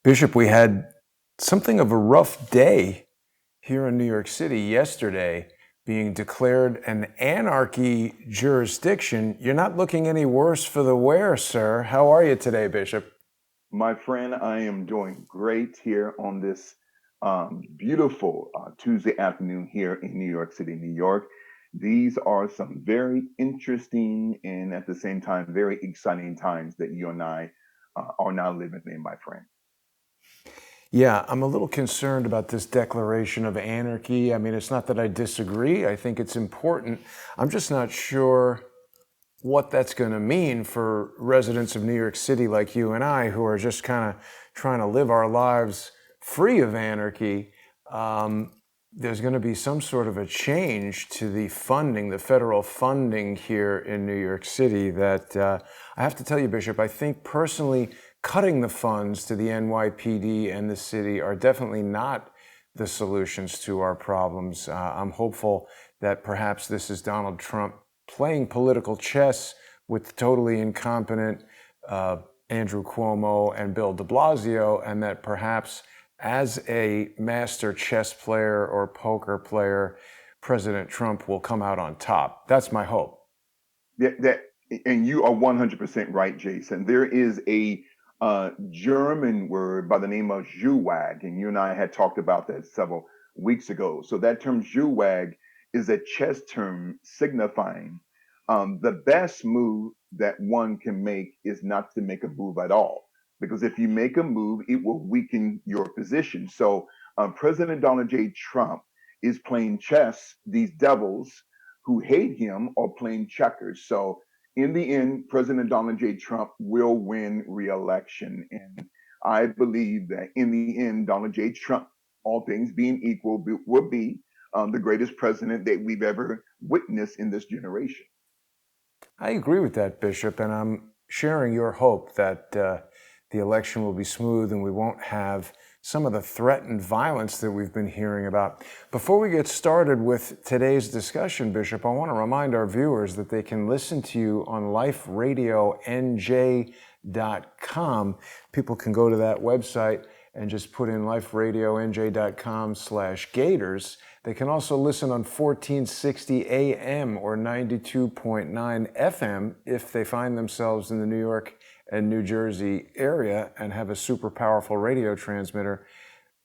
Bishop, we had something of a rough day here in New York City yesterday, being declared an anarchy jurisdiction. You're not looking any worse for the wear, sir. How are you today, Bishop? My friend, I am doing great here on this beautiful Tuesday afternoon here in New York City, New York. These are some very interesting and at the same time very exciting times that you and I are now living in, my friend. Yeah, I'm a little concerned about this declaration of anarchy. I mean, it's not that I disagree. I think it's important. I'm just not sure what that's going to mean for residents of New York City like you and I, who are just kind of trying to live our lives free of anarchy. There's going to be some sort of a change to the funding, the federal funding here in New York City that I have to tell you, Bishop, I think personally cutting the funds to the NYPD and the city are definitely not the solutions to our problems. I'm hopeful that perhaps this is Donald Trump playing political chess with totally incompetent Andrew Cuomo and Bill de Blasio, and that perhaps as a master chess player or poker player, President Trump will come out on top. That's my hope. That and you are 100% right, Jason. There is a German word by the name of Juwag, and you and I had talked about that several weeks ago. So that term Juwag is a chess term signifying the best move that one can make is not to make a move at all. Because if you make a move, it will weaken your position. So President Donald J. Trump is playing chess. These devils who hate him are playing checkers. So in the end, President Donald J. Trump will win re-election. And I believe that in the end, Donald J. Trump, all things being equal, will be the greatest president that we've ever witnessed in this generation. I agree with that, Bishop, and I'm sharing your hope that the election will be smooth and we won't have some of the threatened violence that we've been hearing about. Before we get started with today's discussion, Bishop, I want to remind our viewers that they can listen to you on liferadionj.com. People can go to that website and just put in liferadionj.com/Gaiters. They can also listen on 1460 AM or 92.9 FM if they find themselves in the New York and New Jersey area and have a super powerful radio transmitter.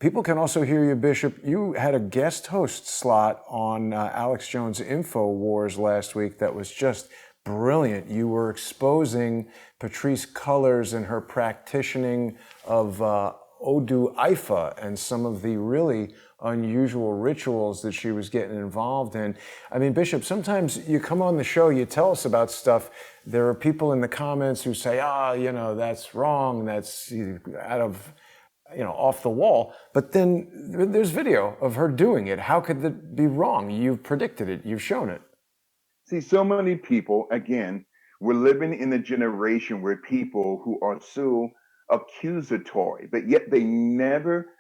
People can also hear you, Bishop. You had a guest host slot on Alex Jones' InfoWars last week that was just brilliant. You were exposing Patrisse Cullors and her practicing of Odu Ifa and some of the really unusual rituals that she was getting involved in. I mean, Bishop, sometimes you come on the show, you tell us about stuff. There are people in the comments who say, that's wrong, that's out of, off the wall. But then there's video of her doing it. How could that be wrong? You've predicted it. You've shown it. See, so many people, again, we're living in a generation where people who are so accusatory, but yet they never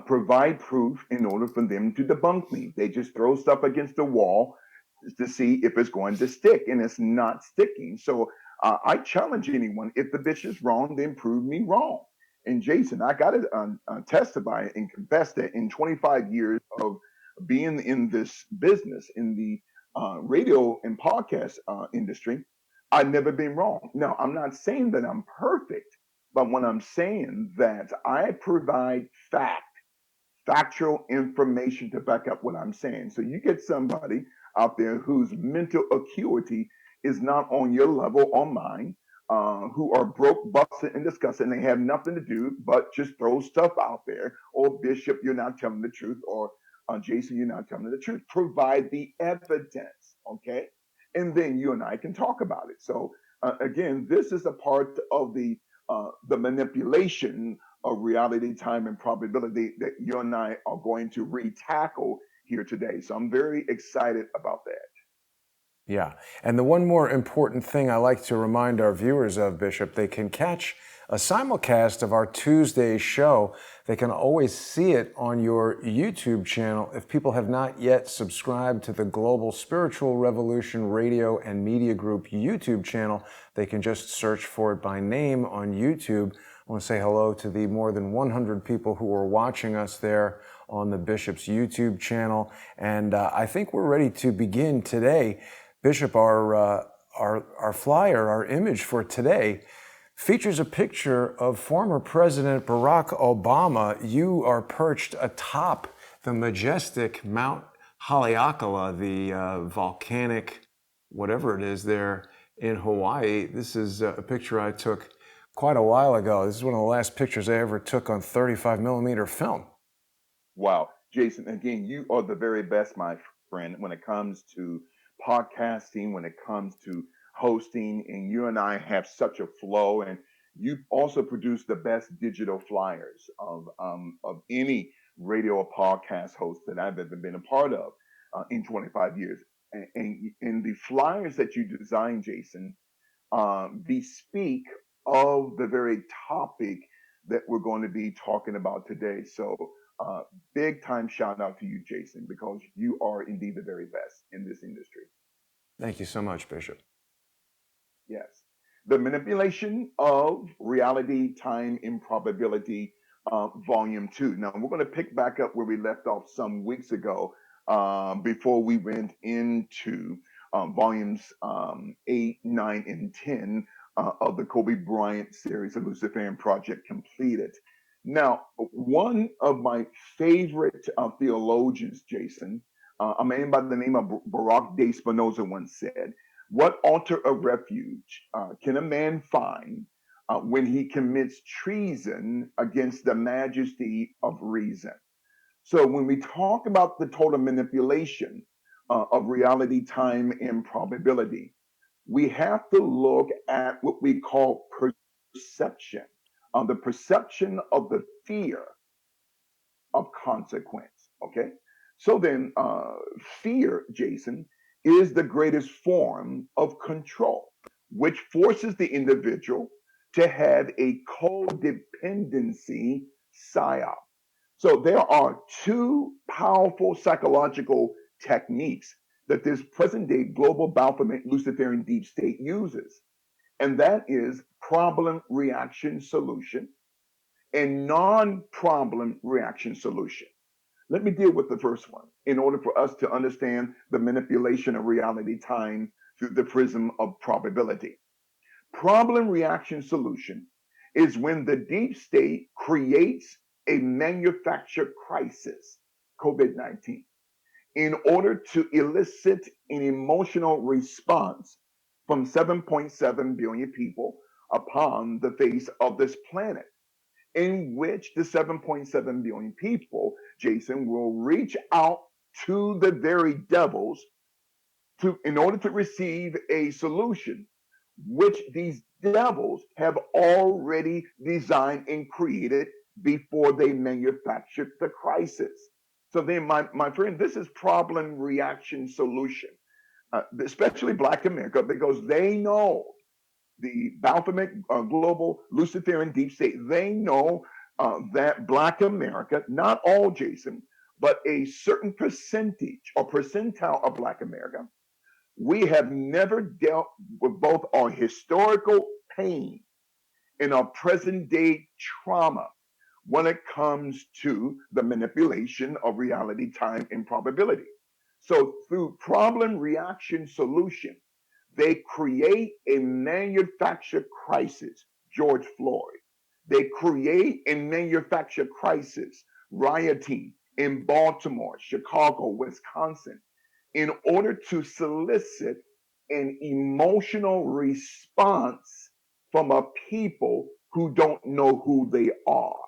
provide proof in order for them to debunk me. They just throw stuff against the wall to see if it's going to stick, and it's not sticking. So I challenge anyone: if the bitch is wrong, then prove me wrong. And Jason, I got to testify and confess that in 25 years of being in this business, in the radio and podcast industry, I've never been wrong. Now, I'm not saying that I'm perfect, but when I'm saying that I provide factual information to back up what I'm saying. So you get somebody out there whose mental acuity is not on your level or mine, who are broke, busted, and disgusted, and they have nothing to do but just throw stuff out there. Or Bishop, you're not telling the truth, or Jason, you're not telling the truth. Provide the evidence, okay? And then you and I can talk about it. So again, this is a part of the manipulation of reality, time, and probability that you and I are going to re-tackle here today. So I'm very excited about that. Yeah. And the one more important thing I like to remind our viewers of, Bishop, they can catch a simulcast of our Tuesday show. They can always see it on your YouTube channel. If people have not yet subscribed to the Global Spiritual Revolution Radio and Media Group YouTube channel, they can just search for it by name on YouTube. I want to say hello to the more than 100 people who are watching us there on the Bishop's YouTube channel. And I think we're ready to begin today. Bishop, our flyer, our image for today features a picture of former President Barack Obama. You are perched atop the majestic Mount Haleakala, the volcanic whatever it is there in Hawaii. This is a picture I took quite a while ago. This is one of the last pictures I ever took on 35 millimeter film. Wow. Jason, again, you are the very best, my friend, when it comes to podcasting, when it comes to hosting, and you and I have such a flow. And you also produce the best digital flyers of any radio or podcast host that I've ever been a part of in 25 years. And the flyers that you design, Jason, bespeak of the very topic that we're going to be talking about today. So, uh, big time shout out to you, Jason, because you are indeed the very best in this industry. Thank you so much, Bishop. Yes. The Manipulation of Reality, Time, Improbability, Volume 2. Now, we're going to pick back up where we left off some weeks ago before we went into volumes 8, 9, and 10 of the Kobe Bryant series, the Luciferian Project completed. Now, one of my favorite theologians, Jason, a man by the name of Baruch de Spinoza once said, what altar of refuge can a man find when he commits treason against the majesty of reason? So, when we talk about the total manipulation of reality, time, and probability, we have to look at what we call perception, the perception of the fear of consequence. Okay. So then, fear, Jason, is the greatest form of control, which forces the individual to have a codependency psyop. So there are two powerful psychological techniques that this present day global Baphomet Luciferian deep state uses, and that is problem reaction solution and non problem reaction solution. Let me deal with the first one in order for us to understand the manipulation of reality time through the prism of probability. Problem reaction solution is when the deep state creates a manufactured crisis, COVID 19, in order to elicit an emotional response from 7.7 billion people upon the face of this planet, in which the 7.7 billion people, Jason, will reach out to the very devils in order to receive a solution, which these devils have already designed and created before they manufactured the crisis. So then, my friend, this is problem reaction solution, especially Black America, because they know the Baphomet global Luciferian deep state, they know that Black America, not all, Jason, but a certain percentage or percentile of Black America, we have never dealt with both our historical pain and our present day trauma when it comes to the manipulation of reality, time, and probability. So, through problem reaction solution, they create a manufactured crisis, George Floyd. They create a manufactured crisis, rioting in Baltimore, Chicago, Wisconsin, in order to solicit an emotional response from a people who don't know who they are.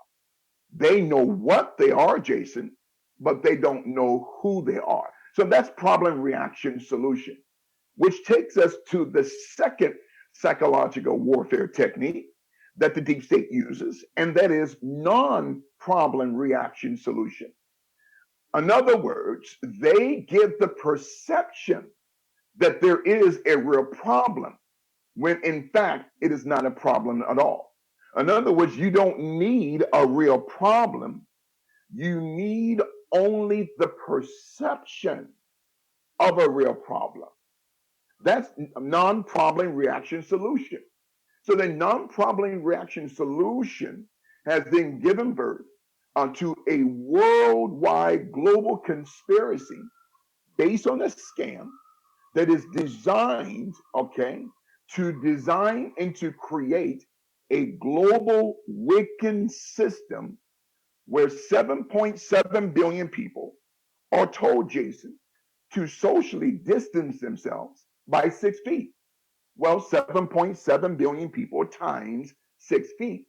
They know what they are, Jason, but they don't know who they are. So that's problem reaction solution, which takes us to the second psychological warfare technique that the deep state uses, and that is non problem reaction solution. In other words, they give the perception that there is a real problem when in fact it is not a problem at all. In other words, you don't need a real problem, you need only the perception of a real problem. That's non problem reaction solution. So the non-problem reaction solution has then given birth to a worldwide global conspiracy based on a scam that is designed, okay, to design and to create a global Wiccan system where 7.7 billion people are told, Jason, to socially distance themselves by 6 feet. Well, 7.7 billion people times 6 feet.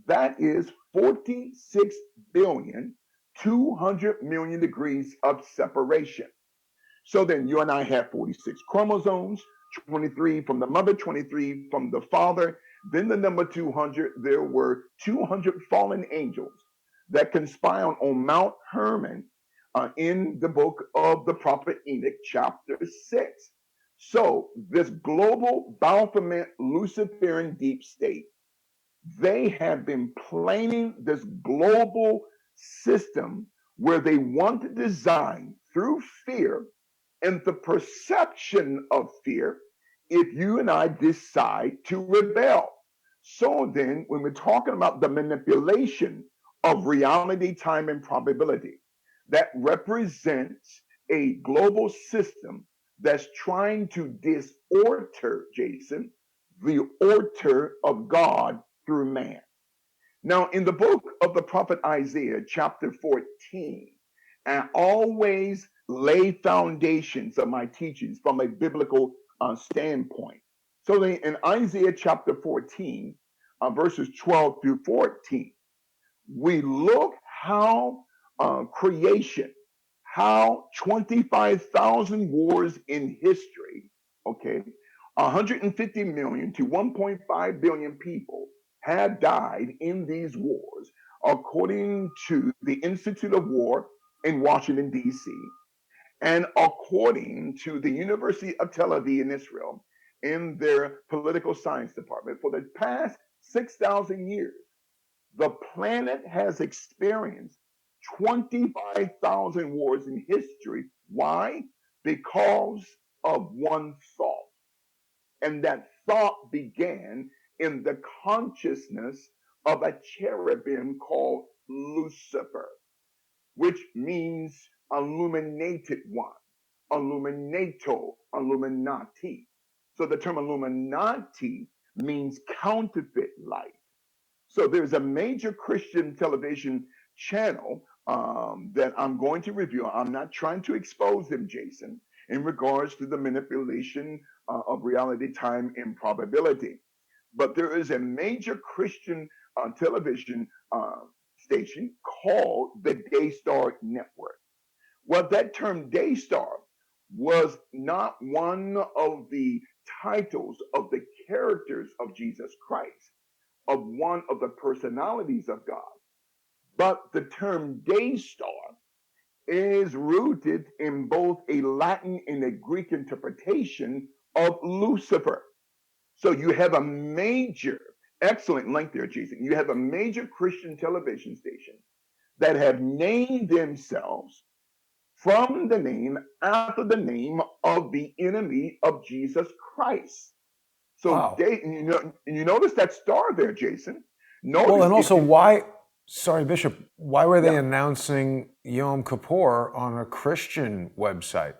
That is 46 billion, 200 million degrees of separation. So then you and I have 46 chromosomes, 23 from the mother, 23 from the father. Then the number 200, there were 200 fallen angels that conspired on Mount Hermon in the book of the prophet Enoch, chapter 6. So this global Baphomet Luciferian deep state, they have been planning this global system where they want to design through fear and the perception of fear if you and I decide to rebel. So then, when we're talking about the manipulation of reality, time, and probability, that represents a global system that's trying to disorder, Jason, the order of God through man. Now, in the book of the prophet Isaiah, chapter 14, I always lay foundations of my teachings from a biblical standpoint. So in Isaiah chapter 14, verses 12 through 14, we look how creation, how 25,000 wars in history, okay, 150 million to 1.5 billion people have died in these wars, according to the Institute of War in Washington, D.C., and according to the University of Tel Aviv in Israel in their political science department. For the past 6,000 years, the planet has experienced 25,000 wars in history. Why? Because of one thought. And that thought began in the consciousness of a cherubim called Lucifer, which means illuminated one, illuminato, illuminati. So the term illuminati means counterfeit light. So there's a major Christian television channel that I'm going to review. I'm not trying to expose them, Jason, in regards to the manipulation of reality, time, and probability. But there is a major Christian television station called the Daystar Network. Well, that term Daystar was not one of the titles of the characters of Jesus Christ, of one of the personalities of God. But the term day star is rooted in both a Latin and a Greek interpretation of Lucifer. So you have a major, excellent link there, Jason. You have a major Christian television station that have named themselves from the name after the name of the enemy of Jesus Christ. So Wow. they, you notice that star there, Jason. Well, Notice and if also, you, why, sorry, Bishop, why were they yeah. announcing Yom Kippur on a Christian website?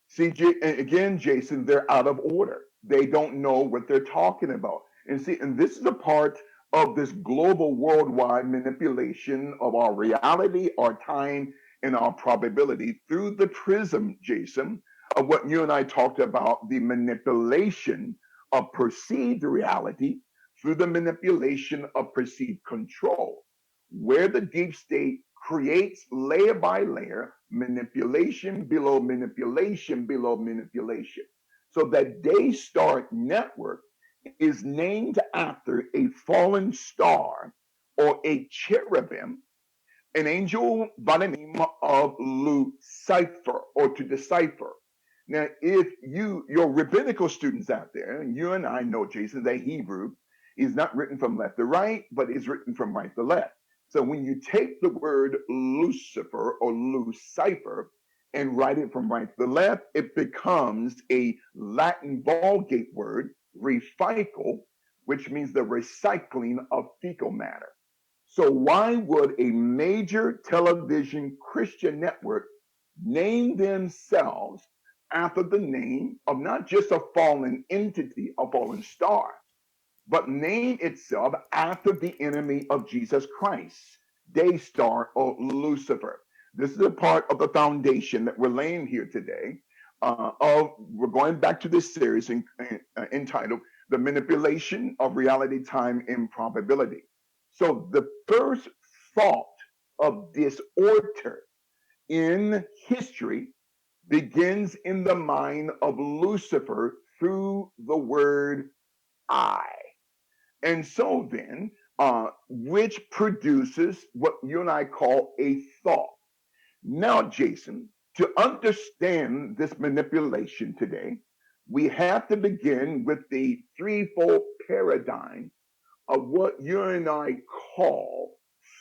See, again, Jason, they're out of order. They don't know what they're talking about. And see, and this is a part of this global worldwide manipulation of our reality, our time, and our probability through the prism, Jason, of what you and I talked about, the manipulation of perceived reality through the manipulation of perceived control, where the deep state creates layer by layer manipulation below manipulation below manipulation. So that Daystar Network is named after a fallen star or a cherubim, an angel by the name of Lucifer, or to decipher. Now, if your rabbinical students out there, and you and I know, Jason, that Hebrew is not written from left to right, but is written from right to left. So when you take the word Lucifer or Lucifer and write it from right to left, it becomes a Latin Vulgate word, refical, which means the recycling of fecal matter. So, why would a major television Christian network name themselves after the name of not just a fallen entity, a fallen star, but name itself after the enemy of Jesus Christ, Day Star or Lucifer? This is a part of the foundation that we're laying here today. We're going back to this series entitled "The Manipulation of Reality, Time, and Probability." So the first thought of disorder in history begins in the mind of Lucifer through the word I. And so then, which produces what you and I call a thought. Now, Jason, to understand this manipulation today, we have to begin with the threefold paradigm of what you and I call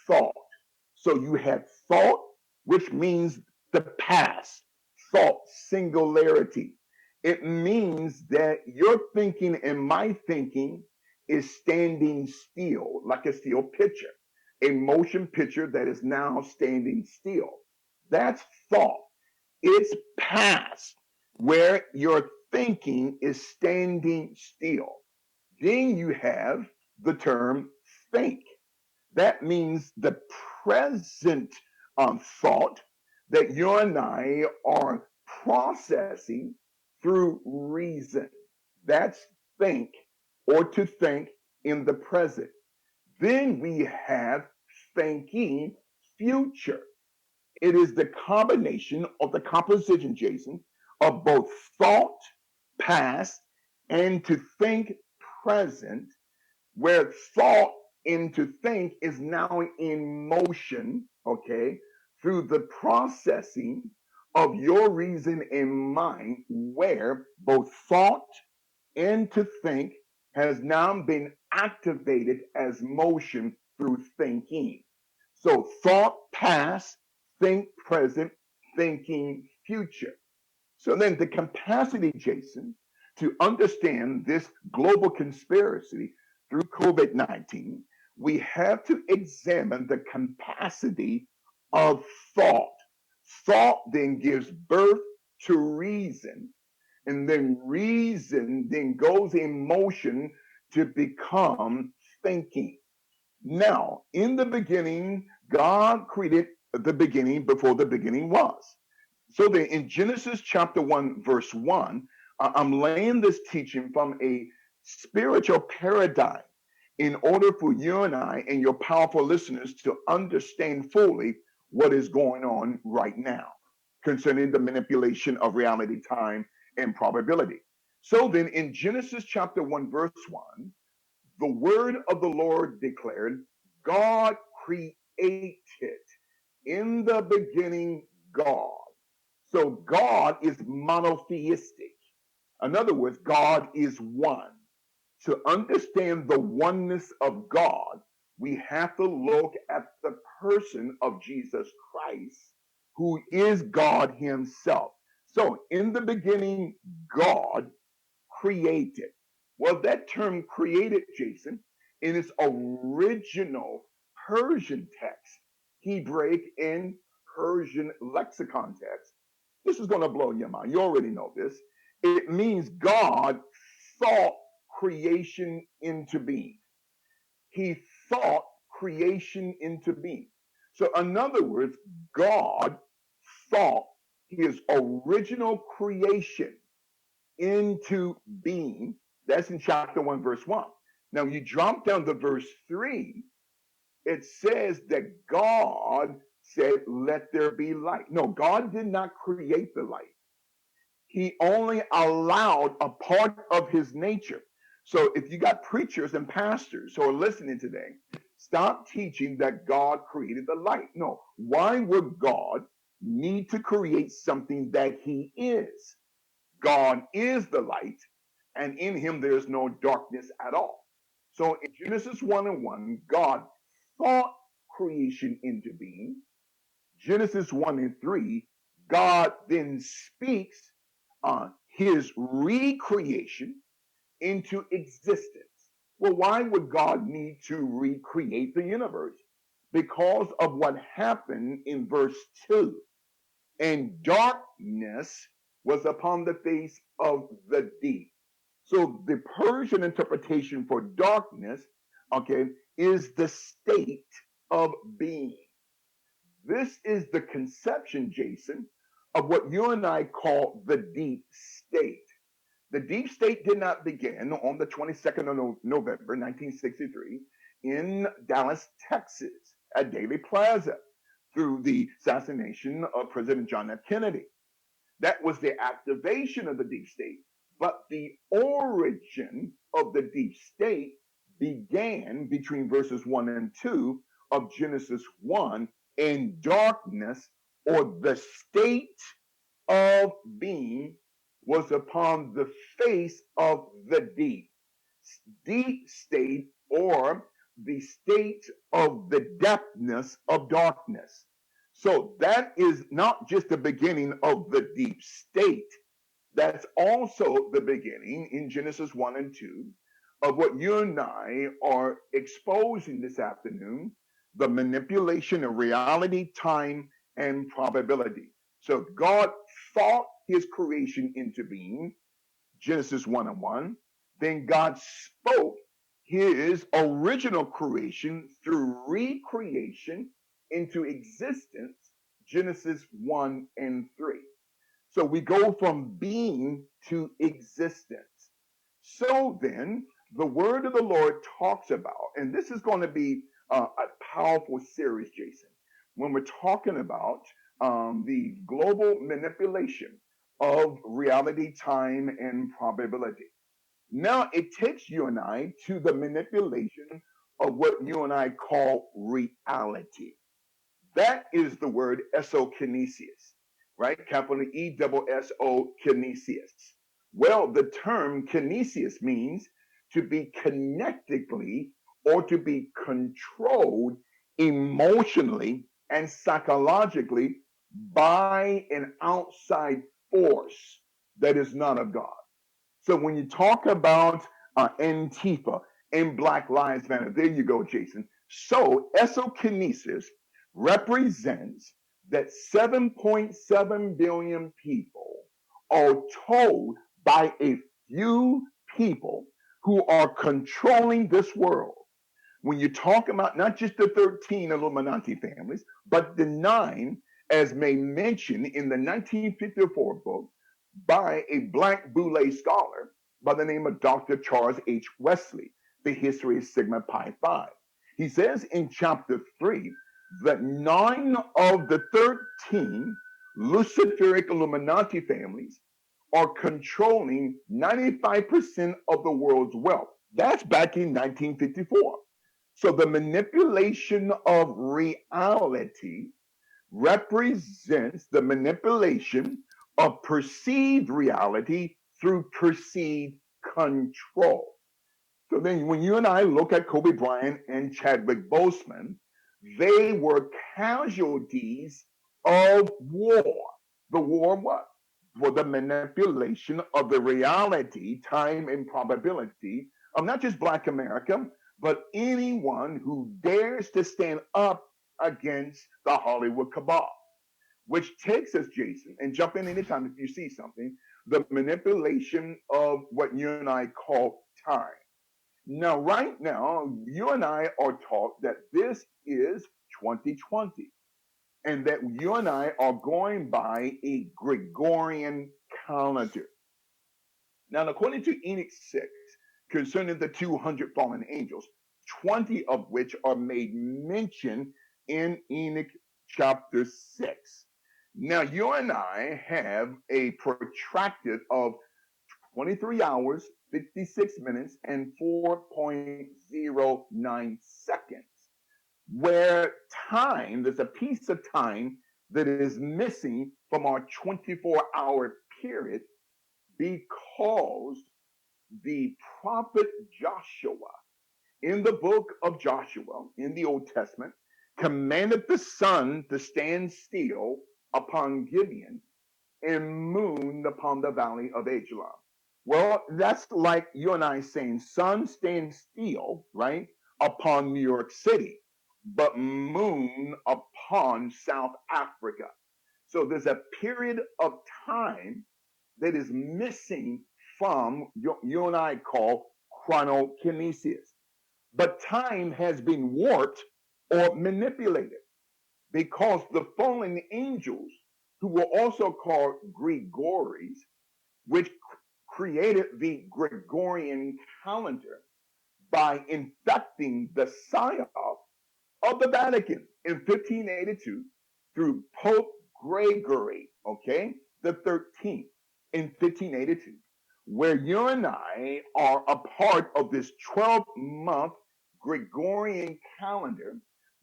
thought. So you have thought, which means the past, thought, singularity. It means that your thinking and my thinking is standing still, like a still picture, a motion picture that is now standing still. That's thought. It's past, where your thinking is standing still. Then you have the term think. That means the present thought that you and I are processing through reason. That's think, or to think in the present. Then we have thinking future. It is the combination of the composition, Jason, of both thought, past, and to think present, where thought into think is now in motion, okay, through the processing of your reason and mind, where both thought and to think has now been activated as motion through thinking. So thought past, think present, thinking future. So then the capacity, Jason, to understand this global conspiracy through COVID-19, we have to examine the capacity of thought. Thought then gives birth to reason, and then reason then goes in motion to become thinking. Now, in the beginning, God created the beginning before the beginning was. So then in Genesis chapter 1, verse 1, I'm laying this teaching from a spiritual paradigm in order for you and I and your powerful listeners to understand fully what is going on right now concerning the manipulation of reality, time, and probability. So then in Genesis chapter 1, verse 1, the word of the Lord declared, God created in the beginning God. So God is monotheistic. In other words, God is one. To understand the oneness of God, we have to look at the person of Jesus Christ, who is God Himself. So, in the beginning, God created. Well, that term created, Jason, in its original Persian text, Hebraic and Persian lexicon text, this is going to blow your mind. You already know this. It means God thought creation into being. He thought creation into being. So, in other words, God thought his original creation into being. That's in chapter 1, verse 1. Now, you drop down to verse 3, it says that God said, let there be light. No, God did not create the light. He only allowed a part of his nature. So if you got preachers and pastors who are listening today, stop teaching that God created the light. No, why would God need to create something that he is? God is the light, and in him there is no darkness at all. So in Genesis 1 and 1, God thought creation into being. Genesis 1 and 3, God then speaks his recreation into existence. Well, why would God need to recreate the universe? Because of what happened in verse 2. And darkness was upon the face of the deep. So the Persian interpretation for darkness, okay, is the state of being. This is the conception, Jason, of what you and I call the deep state. The deep state did not begin on the 22nd of November, 1963, in Dallas, Texas, at Daley Plaza, through the assassination of President John F. Kennedy. That was the activation of the deep state. But the origin of the deep state began between verses 1 and 2 of Genesis 1 in darkness, or the state of being was upon the face of the deep. Deep state, or the state of the depthness of darkness. So that is not just the beginning of the deep state. That's also the beginning in Genesis 1 and 2 of what you and I are exposing this afternoon, the manipulation of reality, time, and probability. So God thought his creation into being, Genesis 1 and 1. Then God spoke his original creation through recreation into existence, Genesis 1 and 3. So we go from being to existence. So then, the word of the Lord talks about, and this is going to be a powerful series, Jason, when we're talking about the global manipulation of reality, time, and probability. Now, it takes you and I to the manipulation of what you and I call reality. That is the word esokinesias, right? Capital E double S O kinesias. Well, the term kinesias means to be connectically or to be controlled emotionally and psychologically by an outside force that is not of God. So when you talk about Antifa and Black Lives Matter, there you go, Jason. So esokinesis represents that 7.7 billion people are told by a few people who are controlling this world. When you talk about not just the 13 Illuminati families, but the nine, as may mention in the 1954 book by a black Boule scholar by the name of Dr. Charles H. Wesley, The History of Sigma Pi Phi. He says in chapter 3 that 9 of the 13 Luciferic Illuminati families are controlling 95% of the world's wealth. That's back in 1954. So the manipulation of reality represents the manipulation of perceived reality through perceived control. So then when you and I look at Kobe Bryant and Chadwick Boseman, they were casualties of war. The war what? For the manipulation of the reality, time, and probability of not just Black America, but anyone who dares to stand up against the Hollywood cabal. Which takes us, Jason, and jump in anytime if you see something, the manipulation of what you and I call time. Now, right now, you and I are taught that this is 2020 and that you and I are going by a Gregorian calendar. Now, according to Enoch 6, concerning the 200 fallen angels, 20 of which are made mention in Enoch chapter 6. Now, you and I have a protracted of 23 hours, 56 minutes, and 4.09 seconds, where time, there's a piece of time that is missing from our 24-hour period because the prophet Joshua in the book of Joshua in the Old Testament commanded the sun to stand still upon Gibeon and moon upon the valley of Ajalon. Well, that's like you and I saying sun stands still, right, upon New York City, but moon upon South Africa. So there's a period of time that is missing from you and I call chronokinesis. But time has been warped or manipulated because the fallen angels, who were also called Gregories, which created the Gregorian calendar by infecting the psyop of the Vatican in 1582 through Pope Gregory, okay, the 13th in 1582, where you and I are a part of this 12-month Gregorian calendar,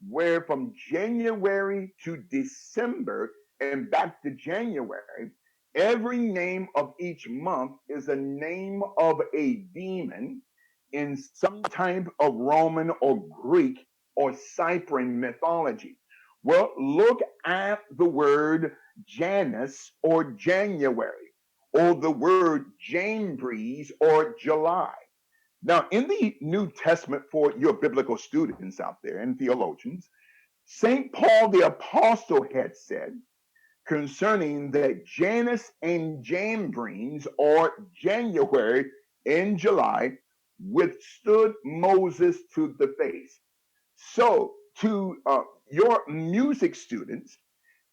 where from January to December and back to January, every name of each month is a name of a demon in some type of Roman or Greek or Cyprian mythology. Well, look at the word Janus or January, or the word Jambres or July. Now, in the New Testament, for your biblical students out there and theologians, St. Paul the Apostle had said concerning that Janus and Jambres or January and July withstood Moses to the face. So, to your music students,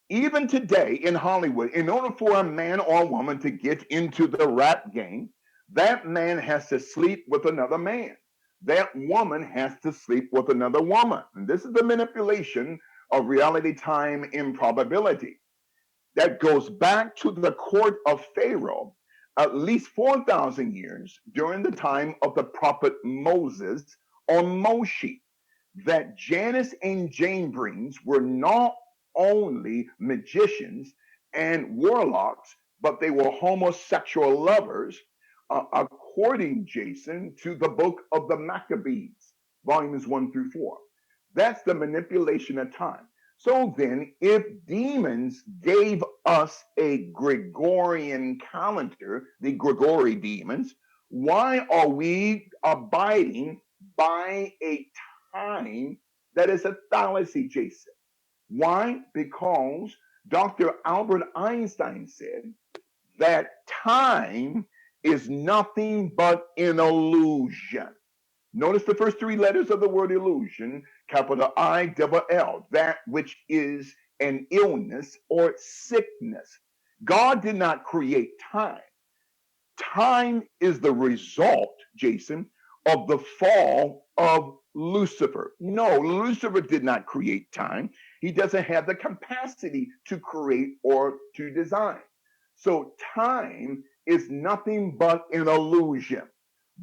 even today in Hollywood, in order for a man or a woman to get into the rap game, that man has to sleep with another man. That woman has to sleep with another woman. And this is the manipulation of reality, time, improbability that goes back to the court of Pharaoh at least 4,000 years during the time of the prophet Moses or Moshe, that Janus and Jambres were not only magicians and warlocks, but they were homosexual lovers, according, Jason, to the book of the Maccabees, volumes 1 through 4. That's the manipulation of time. So then, if demons gave us a Gregorian calendar, the Gregory demons, why are we abiding by a time that is a fallacy, Jason? Why? Because Dr. Albert Einstein said that time is nothing but an illusion. Notice the first three letters of the word illusion, capital I, double L, that which is an illness or sickness. God did not create time. Time is the result, Jason, of the fall of Lucifer. No, Lucifer did not create time. He doesn't have the capacity to create or to design. So time is nothing but an illusion.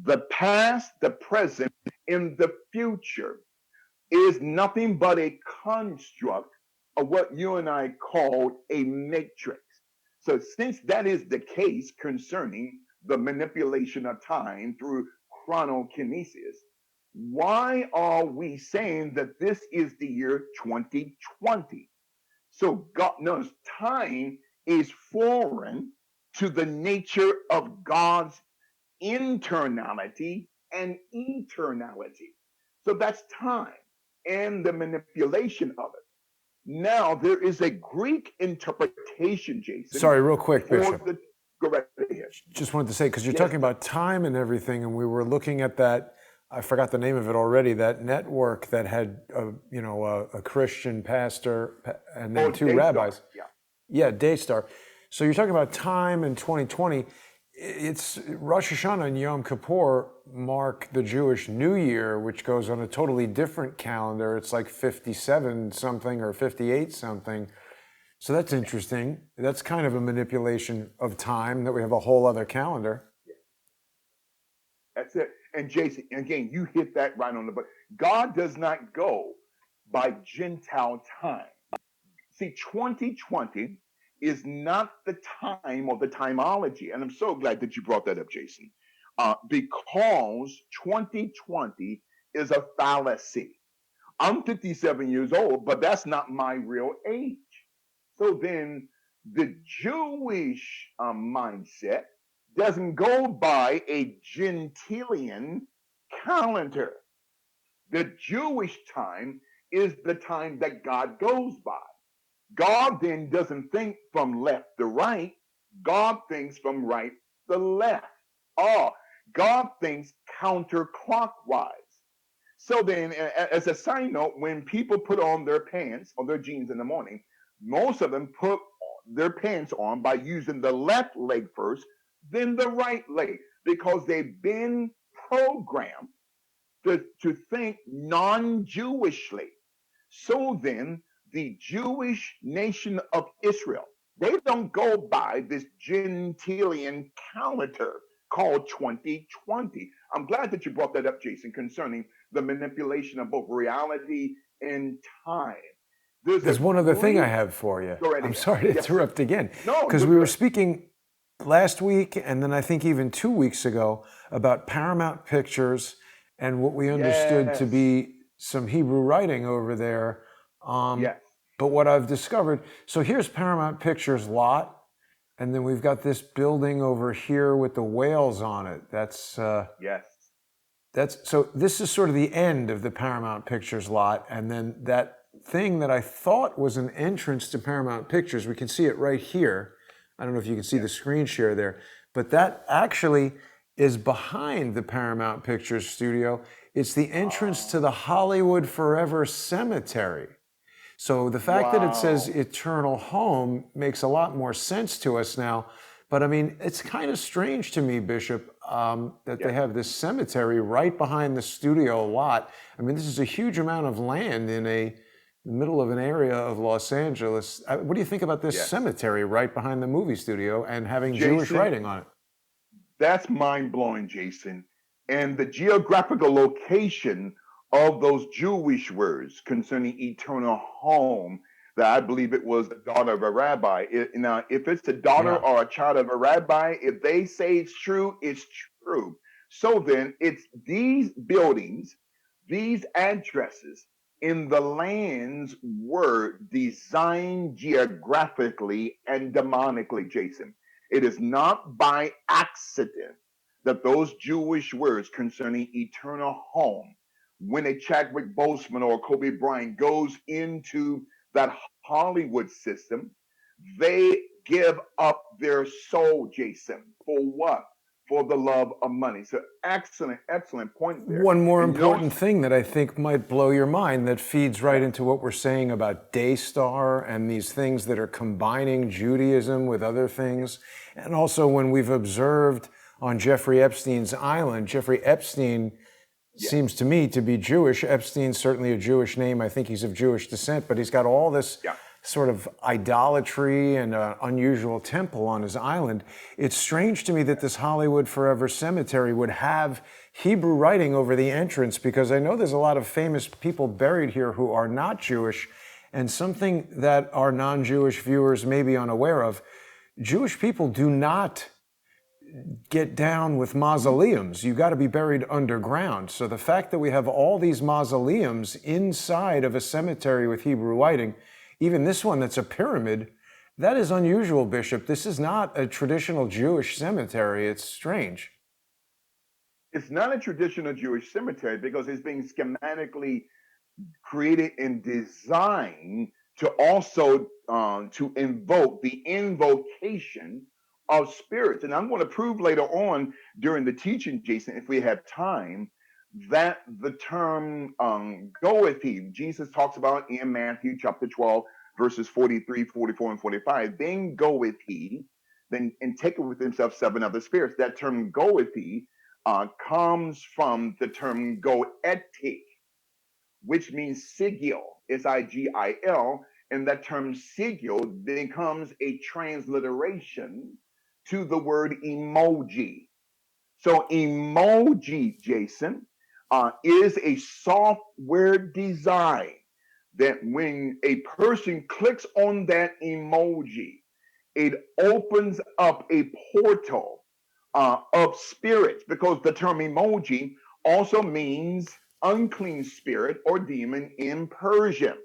The past, the present, and the future is nothing but a construct of what you and I call a matrix. So, since that is the case concerning the manipulation of time through chronokinesis, why are we saying that this is the year 2020? So, God knows time is foreign to the nature of God's internality and eternality. So that's time and the manipulation of it. Now, there is a Greek interpretation, Jason, Sorry, real quick, for Bishop. the. Go right ahead. Just wanted to say, because you're Yes. talking about time and everything, and we were looking at that. I forgot the name of it already. That network that had, a Christian pastor and then two Daystar. rabbis. Yeah. Yeah, Daystar. So you're talking about time in 2020. It's Rosh Hashanah and Yom Kippur mark the Jewish New Year, which goes on a totally different calendar. It's like 57 something or 58 something. So that's interesting. That's kind of a manipulation of time that we have a whole other calendar. That's it. And Jason, again, you hit that right on the butt. God does not go by Gentile time. See, 2020 is not the time or the timology. And I'm so glad that you brought that up, Jason, because 2020 is a fallacy. I'm 57 years old, but that's not my real age. So then the Jewish mindset doesn't go by a Gentilian calendar. The Jewish time is the time that God goes by. God then doesn't think from left to right. God thinks from right to left. Oh, God thinks counterclockwise. So then, as a side note, when people put on their pants or their jeans in the morning, most of them put their pants on by using the left leg first, then the right leg, because they've been programmed to think non Jewishly. So then, the Jewish nation of Israel, they don't go by this Gentilian calendar called 2020. I'm glad that you brought that up, Jason, concerning the manipulation of both reality and time. There's a There's one other thing I great. have for you. Go right I'm ahead. sorry to Yes, sir. interrupt again, No, because you're we were good. speaking last week and then I think even 2 weeks ago about Paramount Pictures and what we understood to Yes. be some Hebrew writing over there. Um, Yes. but what I've discovered, so here's Paramount Pictures lot, and then we've got this building over here with the whales on it. Yes. So this is sort of the end of the Paramount Pictures lot, and then that thing that I thought was an entrance to Paramount Pictures, we can see it right here. I don't know if you can see Yes. the screen share there, but that actually is behind the Paramount Pictures studio. It's the entrance to the Hollywood Forever Cemetery. So the fact that it says Wow. eternal home makes a lot more sense to us now. But I mean, it's kind of strange to me, Bishop, that they Yes. have this cemetery right behind the studio lot. I mean, this is a huge amount of land in the middle of an area of Los Angeles. What do you think about this Yes. cemetery right behind the movie studio and having Jewish Jason, writing on it? that's mind blowing, Jason. And the geographical location of those Jewish words concerning eternal home, that I believe it was the daughter of a rabbi. Now, if it's the daughter Yeah. or a child of a rabbi, if they say it's true, it's true. So then it's these buildings, these addresses in the lands were designed geographically and demonically, Jason. It is not by accident that those Jewish words concerning eternal home, when a Chadwick Boseman or Kobe Bryant goes into that Hollywood system, they give up their soul, Jason. For what? For the love of money. So excellent, excellent point there. One more And you know, important thing that I think might blow your mind that feeds right yes, into what we're saying about Daystar and these things that are combining Judaism with other things. And also when we've observed on Jeffrey Epstein's island, Jeffrey Epstein yes, seems to me to be Jewish. Epstein's certainly a Jewish name. I think he's of Jewish descent, but he's got all this yeah. sort of idolatry and unusual temple on his island. It's strange to me that this Hollywood Forever Cemetery would have Hebrew writing over the entrance, because I know there's a lot of famous people buried here who are not Jewish. And something that our non-Jewish viewers may be unaware of, Jewish people do not get down with mausoleums. You got to be buried underground. So the fact that we have all these mausoleums inside of a cemetery with Hebrew writing, even this one that's a pyramid, that is unusual, Bishop. This is not a traditional Jewish cemetery. It's strange. It's not a traditional Jewish cemetery because it's being schematically created and designed to also to invoke the invocation of spirits. And I'm going to prove later on during the teaching, Jason, if we have time, that the term goeth he, Jesus talks about in Matthew chapter 12, verses 43, 44, and 45, then goeth he, then and taketh with himself seven other spirits. That term goeth he comes from the term goetic, which means sigil, Sigil, and that term sigil becomes a transliteration to the word emoji. So emoji, Jason, is a software design that when a person clicks on that emoji, it opens up a portal of spirits, because the term emoji also means unclean spirit or demon in Persian.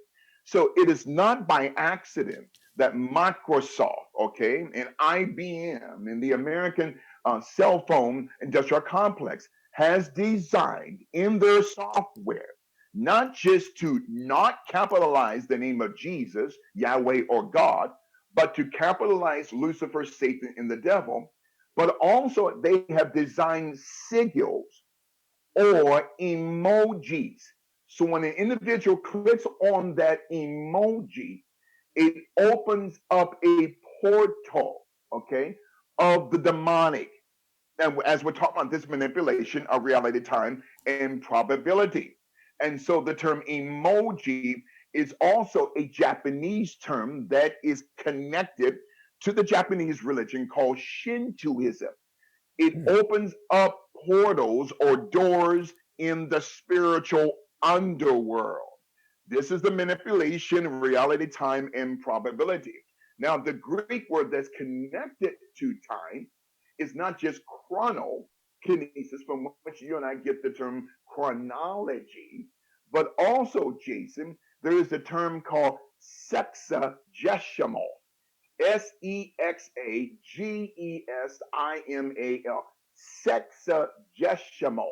So it is not by accident that Microsoft, okay, and IBM and the American cell phone industrial complex has designed in their software not just to not capitalize the name of Jesus, Yahweh, or God, but to capitalize Lucifer, Satan, and the devil, but also they have designed sigils or emojis. So when an individual clicks on that emoji, it opens up a portal, okay, of the demonic. And as we're talking about this manipulation of reality, time, and probability. And so the term emoji is also a Japanese term that is connected to the Japanese religion called Shintoism. It Hmm. opens up portals or doors in the spiritual underworld. This is the manipulation, reality, time, and probability. Now, the Greek word that's connected to time is not just chronokinesis, from which you and I get the term chronology, but also, Jason, there is a term called sexagesimal. Sexagesimal. Sexagesimal.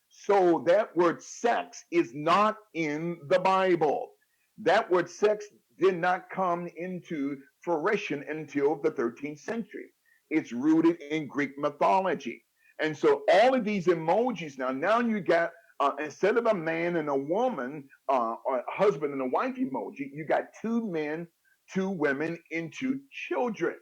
So that word sex is not in the Bible. That word sex did not come into fruition until the 13th century. It's rooted in Greek mythology. And so all of these emojis now you got instead of a man and a woman, or a husband and a wife emoji, you got two men, two women, and two children.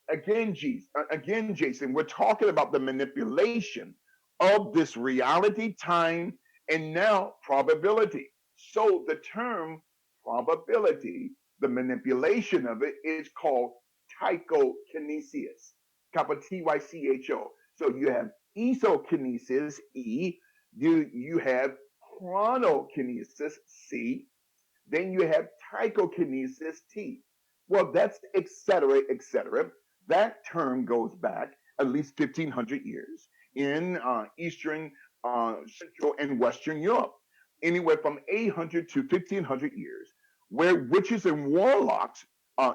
Again, Jason, we're talking about the manipulation of this reality, time, and now probability. So the term probability, the manipulation of it is called tychokinesis, capital Tycho. So you have isokinesis, E, you have chronokinesis, C, then you have tychokinesis, T. Well, that's et cetera, et cetera. That term goes back at least 1,500 years in Eastern, Central, and Western Europe, anywhere from 800 to 1,500 years, where witches and warlocks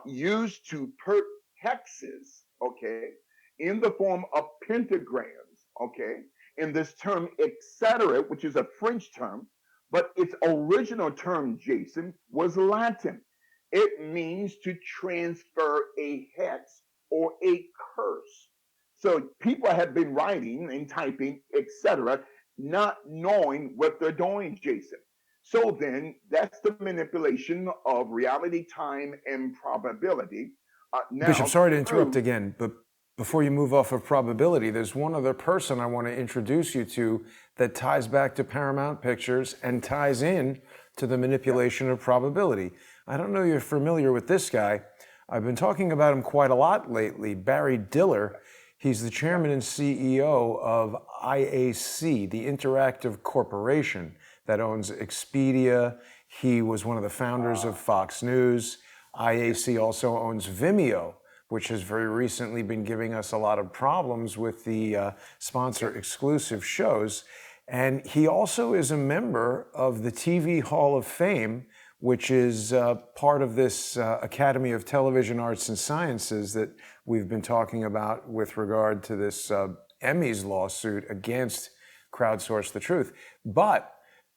used to put hexes, okay, in the form of pentagrams, okay, in this term, etc., which is a French term, but its original term, Jason, was Latin. It means to transfer a hex or a curse. So people have been writing and typing, etc., not knowing what they're doing, Jason. So then, that's the manipulation of reality, time, and probability. Bishop, Now, sorry to interrupt through again, but before you move off of probability, there's one other person I want to introduce you to that ties back to Paramount Pictures and ties in to the yeah, manipulation of probability. I don't know if you're familiar with this guy. I've been talking about him quite a lot lately. Barry Diller. He's the yeah, chairman and CEO of IAC, the Interactive Corporation that owns Expedia. He was one of the founders of Fox News. yeah, IAC also owns Vimeo, which has very recently been giving us a lot of problems with the yeah. sponsor exclusive shows. And he also is a member of the TV Hall of Fame, which is part of this Academy of Television Arts and Sciences that we've been talking about with regard to this Emmys lawsuit against Crowdsource the Truth. But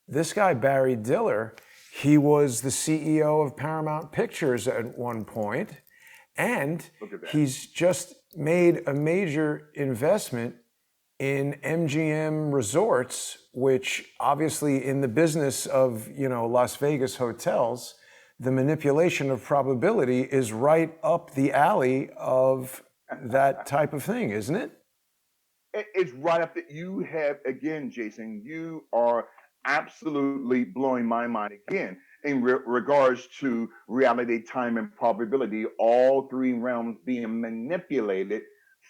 this guy, Barry Diller, he was the CEO of Paramount Pictures at one point, and Look at that. he's just made a major investment in MGM Resorts, which obviously in the business of, Las Vegas hotels, the manipulation of probability is right up the alley of that type of thing, isn't it? It's right up that you have again, Jason. You are absolutely blowing my mind again in regards to reality, time, and probability. All three realms being manipulated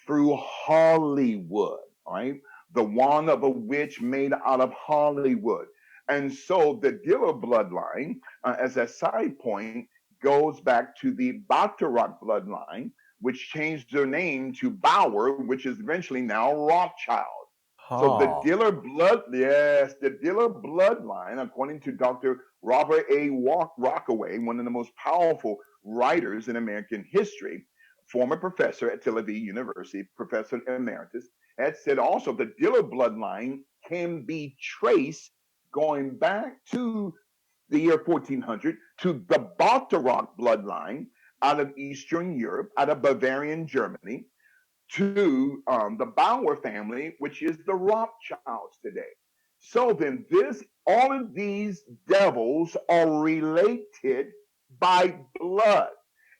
through Hollywood. All right, the wand of a witch made out of Hollywood, and so the Diller bloodline, as a side point, goes back to the Bacharach bloodline, which changed their name to Bauer, which is eventually now Rothschild. So the Oh, Diller bloodline, according to Dr. Robert A. Rockaway, one of the most powerful writers in American history, former professor at Tel Aviv University, professor emeritus, had said also the Diller bloodline can be traced going back to the year 1400 to the Baltarok bloodline out of Eastern Europe, out of Bavarian Germany, to the Bauer family, which is the Rothschilds today. So then, all of these devils are related by blood.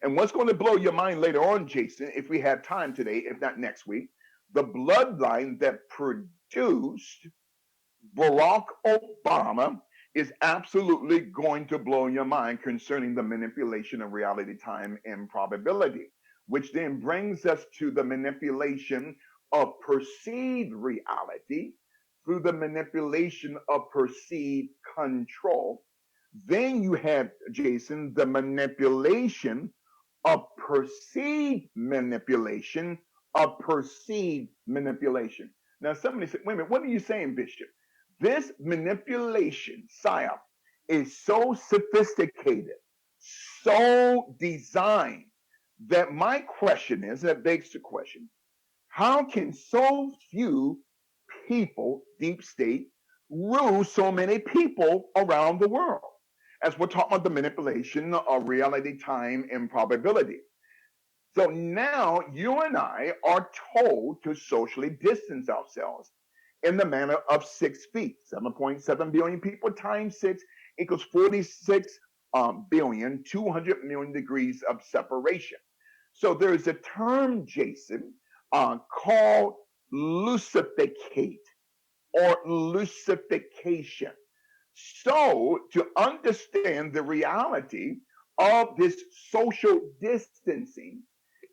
And what's going to blow your mind later on, Jason, if we have time today, if not next week, the bloodline that produced Barack Obama is absolutely going to blow your mind concerning the manipulation of reality, time, and probability, which then brings us to the manipulation of perceived reality through the manipulation of perceived control. Then you have, Jason, the manipulation of perceived manipulation of perceived manipulation. Now, somebody said, wait a minute, what are you saying, Bishop? This manipulation, psyop, is so sophisticated, so designed that my question is, that begs the question, how can so few people, deep state, rule so many people around the world? As we're talking about the manipulation of reality, time, and probability. So now you and I are told to socially distance ourselves in the manner of 6 feet. 7.7 billion people times 6 equals 46 billion, 200 million degrees of separation. So there's a term, Jason, called lucificate or lucification. So to understand the reality of this social distancing,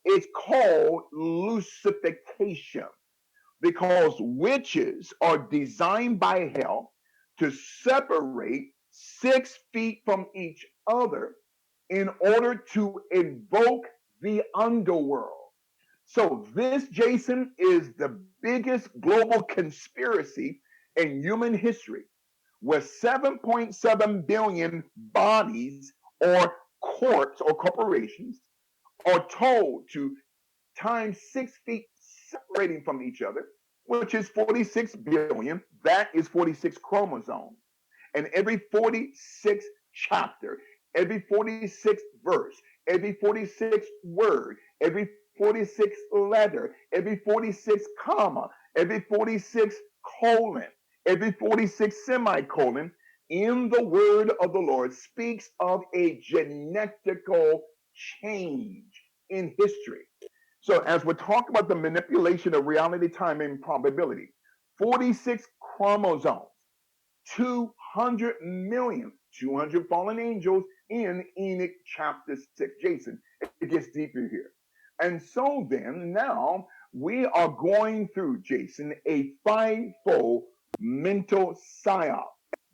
it's called lucification because witches are designed by hell to separate 6 feet from each other in order to invoke the underworld. So, this, Jason, is the biggest global conspiracy in human history, where 7.7 billion bodies or corps or corporations are told to times 6 feet separating from each other, which is 46 billion. That is 46 chromosomes. And every 46 chapter, every 46 verse, every 46 word, every 46 letter, every 46 comma, every 46 colon, every 46 semicolon in the word of the Lord speaks of a genetical change in history. So, as we're talking about the manipulation of reality, time, and probability, 46 chromosomes, 200 million, 200 fallen angels in Enoch chapter 6. Jason, it gets deeper here. And so then, now we are going through, Jason, a fivefold mental psyop,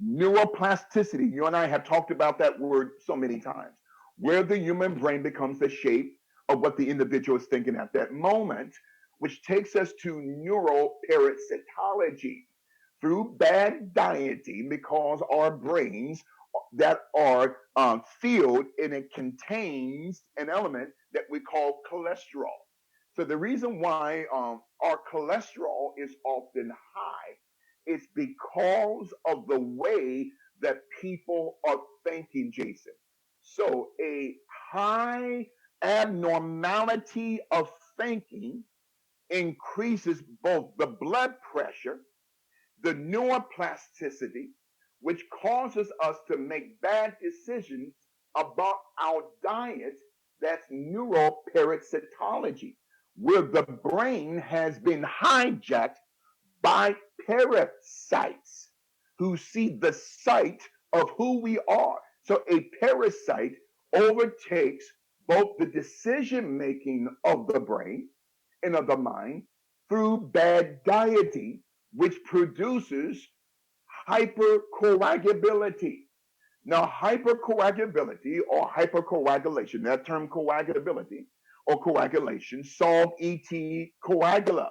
neuroplasticity. You and I have talked about that word so many times, where the human brain becomes the shape of what the individual is thinking at that moment, which takes us to neuroparasitology through bad dieting because our brains that are filled and it contains an element that we call cholesterol. So the reason why our cholesterol is often high is because of the way that people are thinking, Jason. So a high abnormality of thinking increases both the blood pressure, the neuroplasticity, which causes us to make bad decisions about our diet. That's neuroparasitology, where the brain has been hijacked by parasites who see the sight of who we are. So a parasite overtakes both the decision making of the brain and of the mind through bad dieting, which produces hypercoagulability. Now, hypercoagulability or hypercoagulation, that term coagulability or coagulation, solve ET coagula.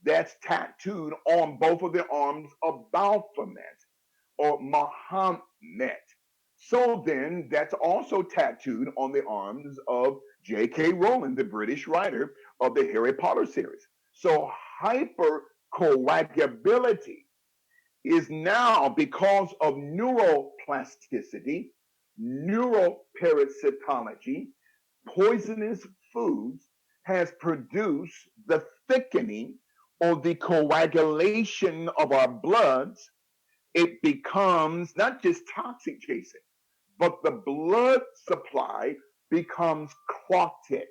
That's tattooed on both of the arms of Baphomet or Muhammad. So then, that's also tattooed on the arms of J.K. Rowling, the British writer of the Harry Potter series. So hypercoagulability is now because of neuroplasticity, neuroparasitology, poisonous foods has produced the thickening or the coagulation of our bloods. It becomes not just toxic, Jason, but the blood supply becomes clotted.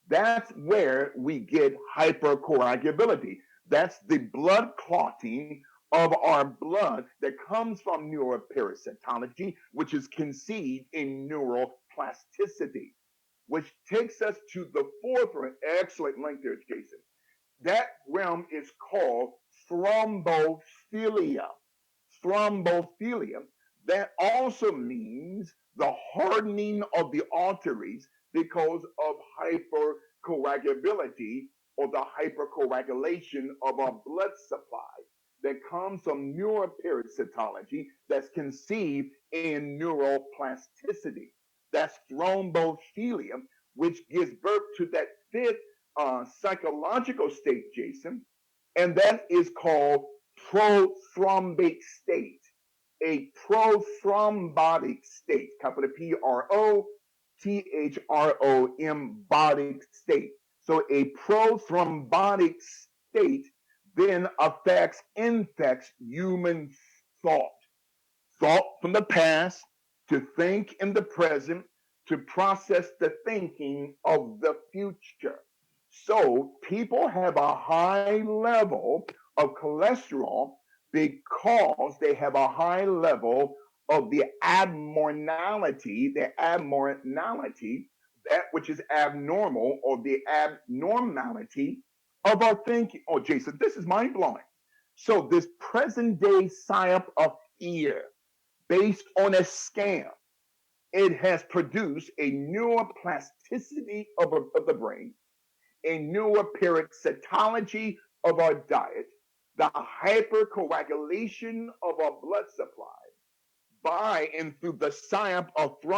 That's where we get hypercoagulability. That's the blood clotting of our blood that comes from neuroparasitology, which is conceived in neuroplasticity, which takes us to the fourth realm. Excellent link there, Jason. That realm is called thrombophilia. Thrombophilia. That also means the hardening of the arteries because of hypercoagulability or the hypercoagulation of our blood supply that comes from neuroparasitology that's conceived in neuroplasticity. That's thrombophilia, which gives birth to that fifth psychological state, Jason, and that is called prothrombic state. A prothrombotic state, capital PROTHROM, bodic state. So a prothrombotic state then infects human thought. Thought from the past, to think in the present, to process the thinking of the future. So people have a high level of cholesterol because they have a high level of the abnormality, that which is abnormal, or the abnormality of our thinking. Oh, Jason, this is mind blowing. So this present day psyop of fear based on a scam, it has produced a neuroplasticity of the brain, a neuroparasitology of our diet, the hypercoagulation of our blood supply by and through the psyop of the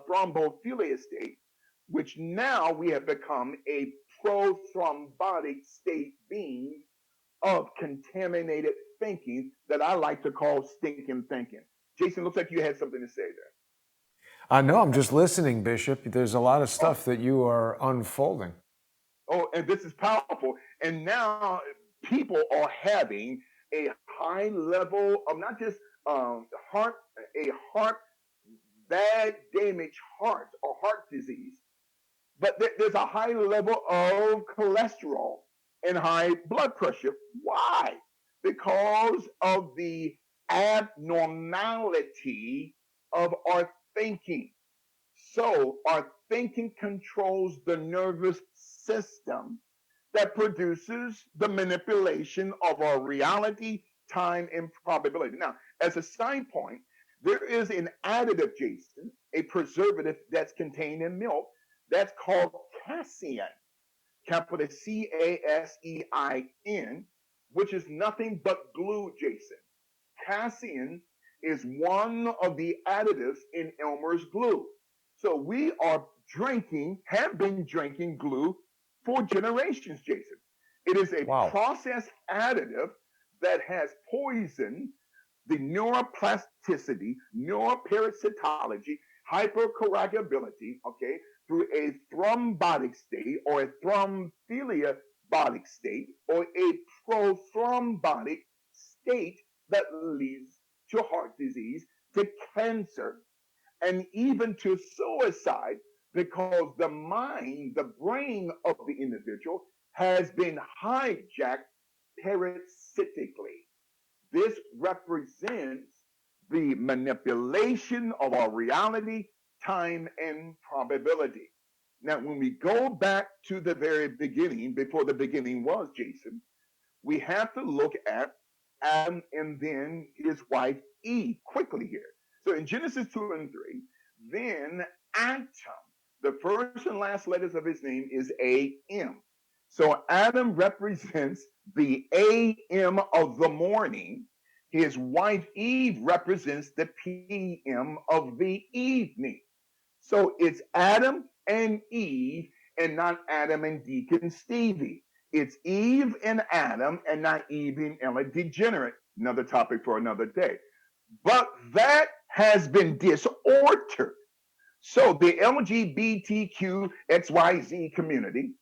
thrombophilia state, which now we have become a prothrombotic state being of contaminated thinking that I like to call stinking thinking. Jason, looks like you had something to say there. I know, I'm just listening, Bishop. There's a lot of Oh, stuff that you are unfolding. oh, and this is powerful. And now people are having a high level of not just heart, a heart, bad damaged heart or heart disease, but there's a high level of cholesterol and high blood pressure. Why? Because of the abnormality of our thinking. So, our thinking controls the nervous system that produces the manipulation of our reality, time, and probability. Now, as a side point, there is an additive, Jason, a preservative that's contained in milk that's called casein, capital CASEIN, which is nothing but glue, Jason. Casein is one of the additives in Elmer's glue. So we have been drinking glue for generations, Jason. It is a Wow. processed additive that has poisoned the neuroplasticity, neuroparasitology, hypercoagulability, okay, through a thrombotic state or a thrombophilia bodic state or a prothrombotic state that leads to heart disease, to cancer, and even to suicide because the mind, the brain of the individual has been hijacked parasitically. This represents the manipulation of our reality, time, and probability. Now, when we go back to the very beginning, before the beginning was, Jason, we have to look at Adam and then his wife Eve quickly here. So in Genesis 2 and 3, then Adam, the first and last letters of his name is A.M. So Adam represents the A.M. of the morning. His wife Eve represents the P.M. of the evening. So it's Adam and Eve and not Adam and Deacon Stevie. It's Eve and Adam and not Eve and Ella Degenerate. Another topic for another day. But that has been disordered. So the LGBTQXYZ community,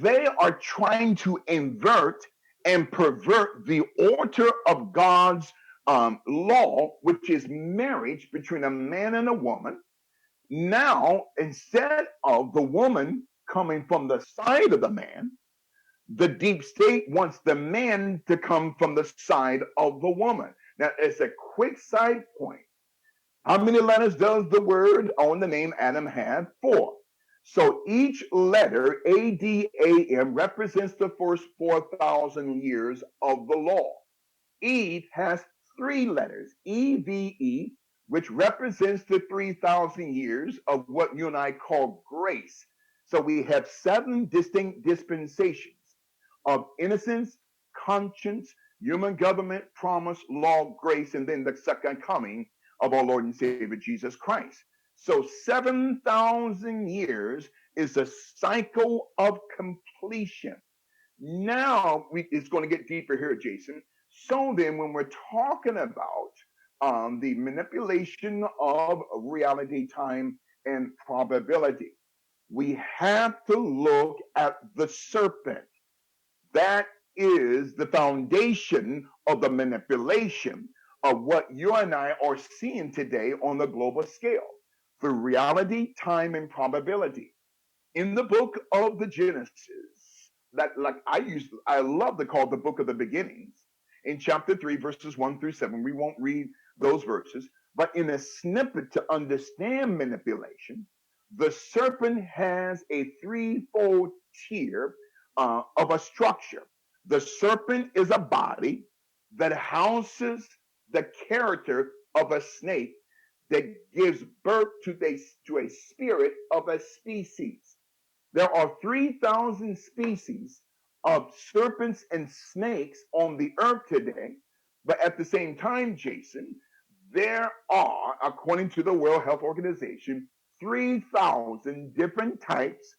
they are trying to invert and pervert the order of God's law, which is marriage between a man and a woman. Now, instead of the woman coming from the side of the man, the deep state wants the man to come from the side of the woman. Now, it's a quick side point. How many letters does the word on the name Adam have? Four. So each letter, ADAM, represents the first 4,000 years of the law. Eve has three letters, EVE, which represents the 3,000 years of what you and I call grace. So we have seven distinct dispensations of innocence, conscience, human government, promise, law, grace, and then the second coming of our Lord and Savior Jesus Christ. So 7,000 years is a cycle of completion. Now it's going to get deeper here, Jason. So then, when we're talking about the manipulation of reality, time, and probability, we have to look at the serpent. That is the foundation of the manipulation of what you and I are seeing today on the global scale for reality, time, and probability. In the book of the Genesis, that like I love to call the book of the beginnings. In chapter 3, verses 1 through 7, we won't read those verses, but in a snippet to understand manipulation, the serpent has a threefold tier of a structure. The serpent is a body that houses the character of a snake that gives birth to a spirit of a species. There are 3,000 species of serpents and snakes on the earth today. But at the same time, Jason, there are, according to the World Health Organization, 3,000 different types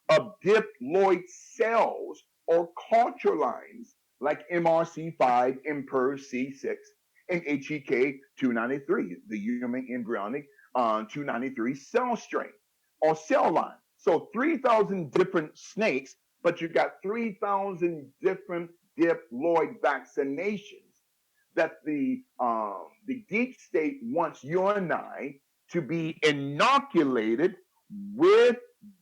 of diploid cells or culture lines like MRC5, MPER C6, and HEK 293, the human embryonic 293 cell strain or cell line. So 3,000 different snakes, but you got 3,000 different diploid vaccinations that the deep state wants you and I to be inoculated with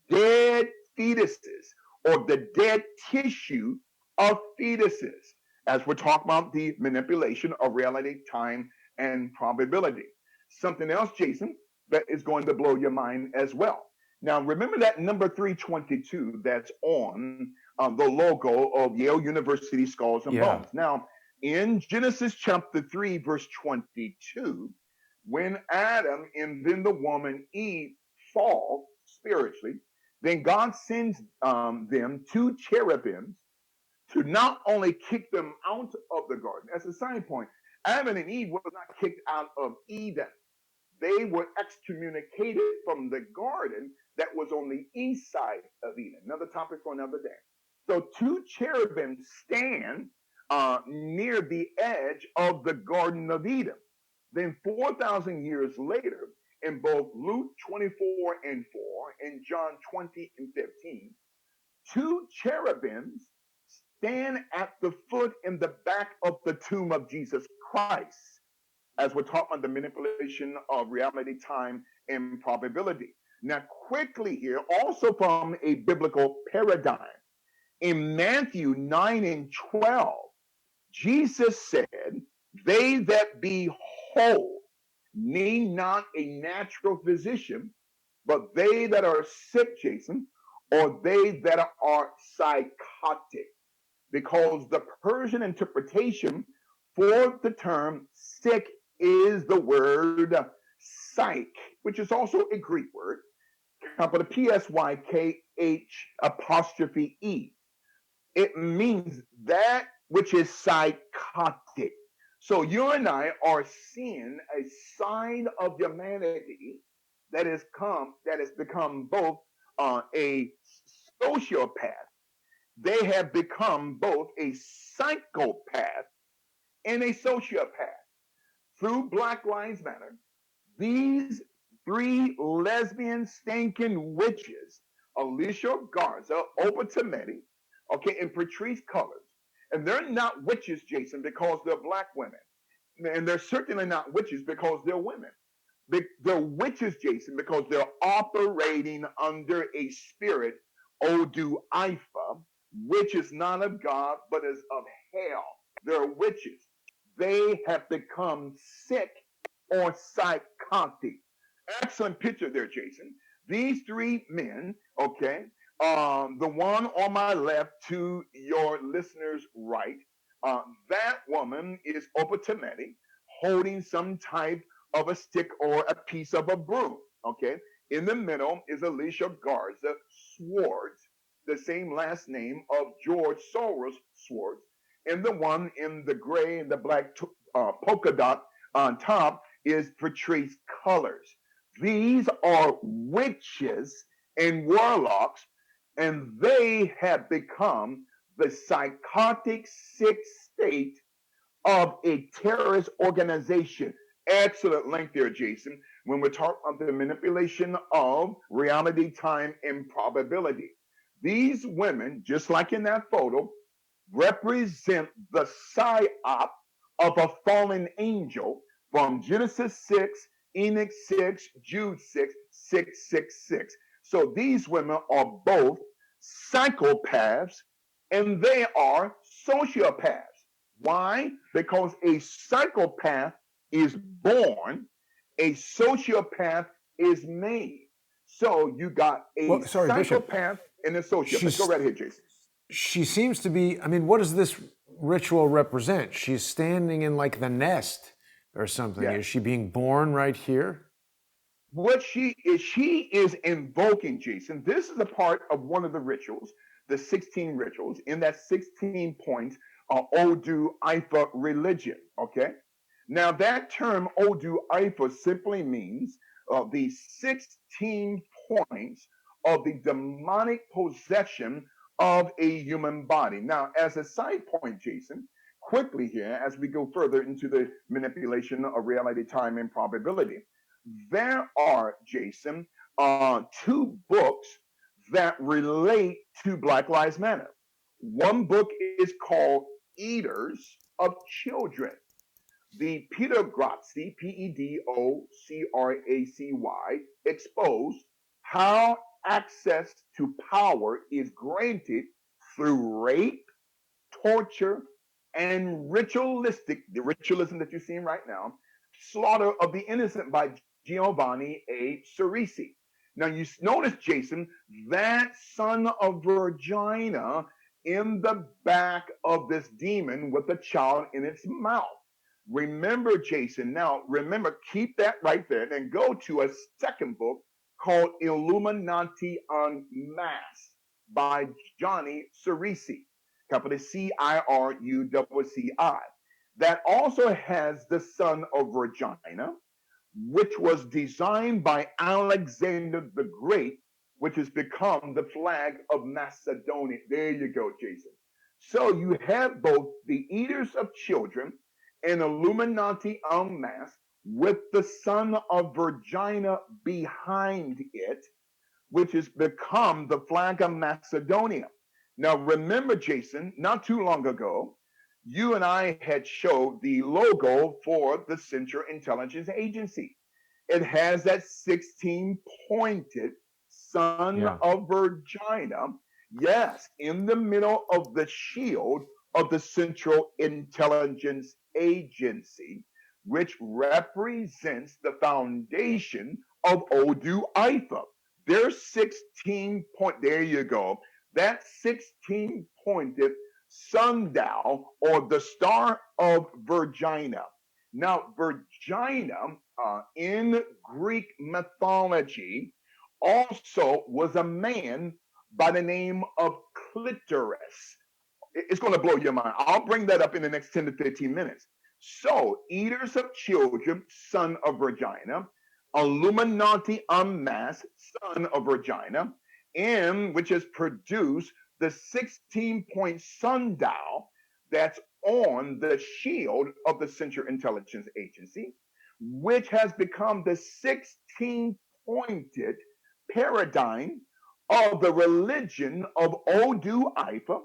dead fetuses or the dead tissue of fetuses, as we're talking about the manipulation of reality, time, and probability. Something else, Jason, that is going to blow your mind as well. Now, remember that number 322 that's on the logo of Yale University Skulls and Yeah. Bones. Now, in Genesis chapter 3, verse 22, when Adam and then the woman Eve fall spiritually, then God sends them two cherubims to not only kick them out of the garden. As a side point, Adam and Eve were not kicked out of Eden. They were excommunicated from the garden that was on the east side of Eden. Another topic for another day. So two cherubim stand near the edge of the Garden of Eden. Then 4,000 years later, in both Luke 24 and 4 and John 20 and 15, two cherubims stand at the foot and the back of the tomb of Jesus Christ, as we're talking about the manipulation of reality, time, and probability. Now, quickly here, also from a biblical paradigm, in Matthew 9 and 12, Jesus said, "They that be whole need not a natural physician, but they that are sick, Jason, or they that are psychotic." Because the Persian interpretation for the term sick is the word psych, which is also a Greek word, capital P-S-Y-K-H apostrophe E. It means that which is psychotic. So you and I are seeing a side of humanity that has become both a sociopath. They have become both a psychopath and a sociopath. Through Black Lives Matter, these three lesbian stinking witches, Alicia Garza, Opa Tometi, okay, and Patrice Cullors, and they're not witches, Jason, because they're black women. And they're certainly not witches because they're women. They're witches, Jason, because they're operating under a spirit, Odu Ifa, which is not of God, but is of hell. They're witches. They have become sick or psychotic. Excellent picture there, Jason. These three men, okay, the one on my left to your listener's right, that woman is Opatameti holding some type of a stick or a piece of a broom, okay? In the middle is Alicia Garza Swords, the same last name of George Soros Swords, and the one in the gray and the black polka dot on top is Patrice Cullors. These are witches and warlocks, and they have become the psychotic sick state of a terrorist organization. Excellent link there, Jason, when we're talking about the manipulation of reality, time, and probability. These women, just like in that photo, represent the psyop of a fallen angel from Genesis 6, Enoch 6, Jude 6, 666. So these women are both psychopaths and they are sociopaths. Why? Because a psychopath is born, a sociopath is made. So you got a Well, sorry, Bishop. psychopath and a sociopath. Go She's right ahead, Jason. she seems to be. I mean, what does this ritual represent? She's standing in like the nest or something. Yes. Is she being born right here? What she is invoking, Jason. This is a part of one of the rituals, the 16 rituals in that 16 points Odu Ifa religion. Okay. Now that term Odu Ifa simply means the 16 points of the demonic possession of a human body. Now, as a side point, Jason, quickly here, as we go further into the manipulation of reality, time, and probability, there are, Jason, two books that relate to Black Lives Matter. One book is called Eaters of Children. The pedocracy, Pedocracy, exposed how access to power is granted through rape, torture, and the ritualism that you're seeing right now, slaughter of the innocent by Giovanni A. Cerisi. Now you notice, Jason, that son of Virginia in the back of this demon with a child in its mouth. Remember, Jason, now remember, keep that right there and go to a second book called Illuminati Unmasked by Johnny Cerisi, capital Cirucci, that also has the son of Regina, which was designed by Alexander the Great, which has become the flag of Macedonia. There you go, Jason. So you have both the Eaters of Children and Illuminati Unmasked with the son of Virginia behind it, which has become the flag of Macedonia. Now, remember, Jason, not too long ago, you and I had showed the logo for the Central Intelligence Agency. It has that 16 pointed son Yeah. of Virginia, yes, in the middle of the shield of the Central Intelligence Agency, which represents the foundation of Odu Ifa. There's 16 point, there you go. That 16 pointed sundial or the star of Virginia. Now, Virginia in Greek mythology also was a man by the name of Clitoris. It's going to blow your mind. I'll bring that up in the next 10 to 15 minutes. So, Eaters of Children, son of Regina, Illuminati unmasked son of Regina, and which has produced the 16-point sundial that's on the shield of the Central Intelligence Agency, which has become the 16-pointed paradigm of the religion of Odu Ifa,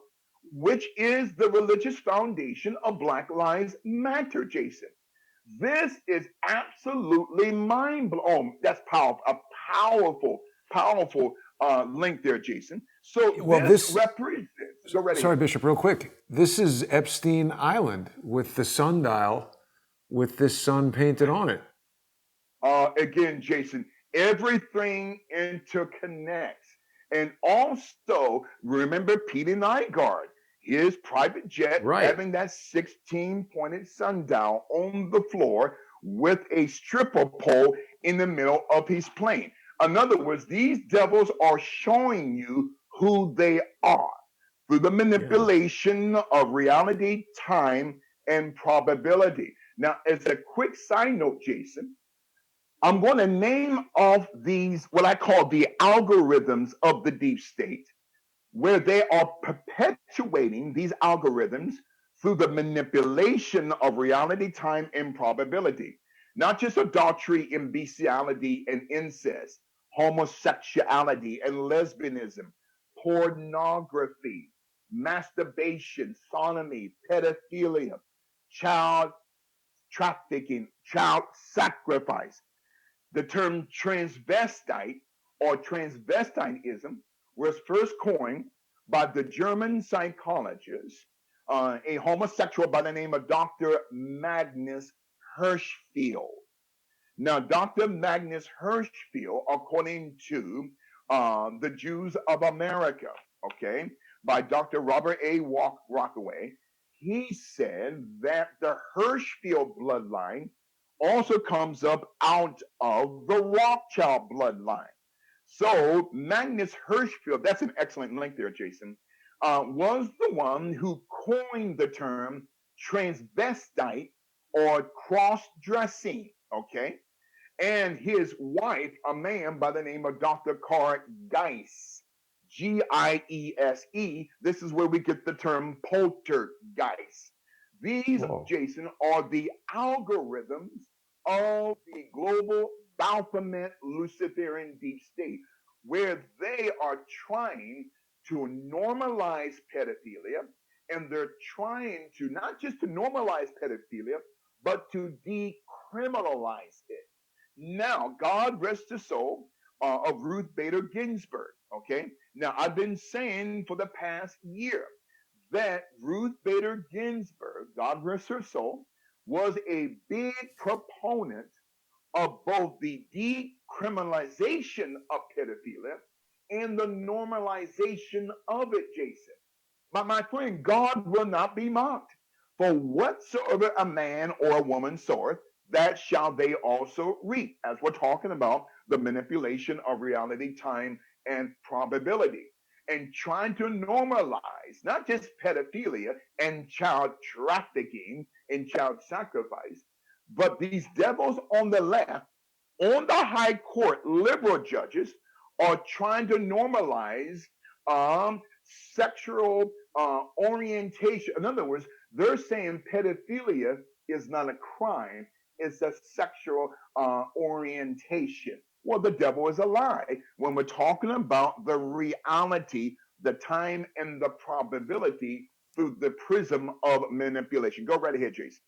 which is the religious foundation of Black Lives Matter, Jason. This is absolutely mind blowing. That's powerful, a powerful, powerful link there, Jason. So Well, this this, represents, go right sorry, ahead. Bishop, real quick. This is Epstein Island with the sundial with this sun painted on it. Again, Jason, everything interconnects. And also, remember Peter Nightguard, his private jet Right. having that 16-pointed sundial on the floor with a stripper pole in the middle of his plane. In other words, these devils are showing you who they are through the Yeah. manipulation of reality, time, and probability. Now, as a quick side note, Jason, I'm going to name off these, what I call the algorithms of the deep state, where they are perpetuating these algorithms through the manipulation of reality, time, and probability. Not just adultery and bestiality and incest, homosexuality and lesbianism, pornography, masturbation, sodomy, pedophilia, child trafficking, child sacrifice. The term transvestite or transvestitism was first coined by the German psychologist, a homosexual by the name of Dr. Magnus Hirschfeld. Now, Dr. Magnus Hirschfeld, according to the Jews of America, okay, by Dr. Robert A. Rockaway, he said that the Hirschfeld bloodline also comes up out of the Rothschild bloodline. So Magnus Hirschfeld, that's an excellent link there, Jason, was the one who coined the term transvestite or cross-dressing, okay? And his wife, a man by the name of Dr. Carl Geiss, Giese. This is where we get the term poltergeist. These, Whoa. Jason, are the algorithms of the global Baphomet Luciferian deep state, where they are trying to normalize pedophilia, and they're trying to not just to normalize pedophilia, but to decriminalize it. Now, God rest the soul of Ruth Bader Ginsburg. Okay. Now, I've been saying for the past year that Ruth Bader Ginsburg, God rest her soul, was a big proponent of both the decriminalization of pedophilia and the normalization of it, Jason. My friend, God will not be mocked. For whatsoever a man or a woman soweth, that shall they also reap. As we're talking about the manipulation of reality, time, and probability. And trying to normalize not just pedophilia and child trafficking and child sacrifice, but these devils on the left, on the high court, liberal judges are trying to normalize sexual orientation. In other words, they're saying pedophilia is not a crime, it's a sexual orientation. Well, the devil is a lie. When we're talking about the reality, the time, and the probability through the prism of manipulation. Go right ahead, Jason.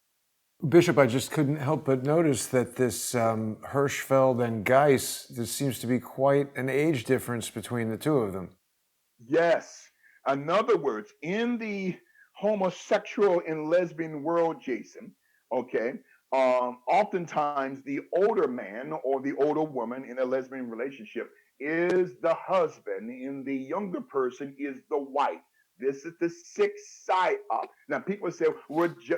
Bishop, I just couldn't help but notice that this Hirschfeld and Geiss, there seems to be quite an age difference between the two of them. Yes. In other words, in the homosexual and lesbian world, Jason, okay, oftentimes the older man or the older woman in a lesbian relationship is the husband, and the younger person is the wife. This is the sixth side up. Now, people say,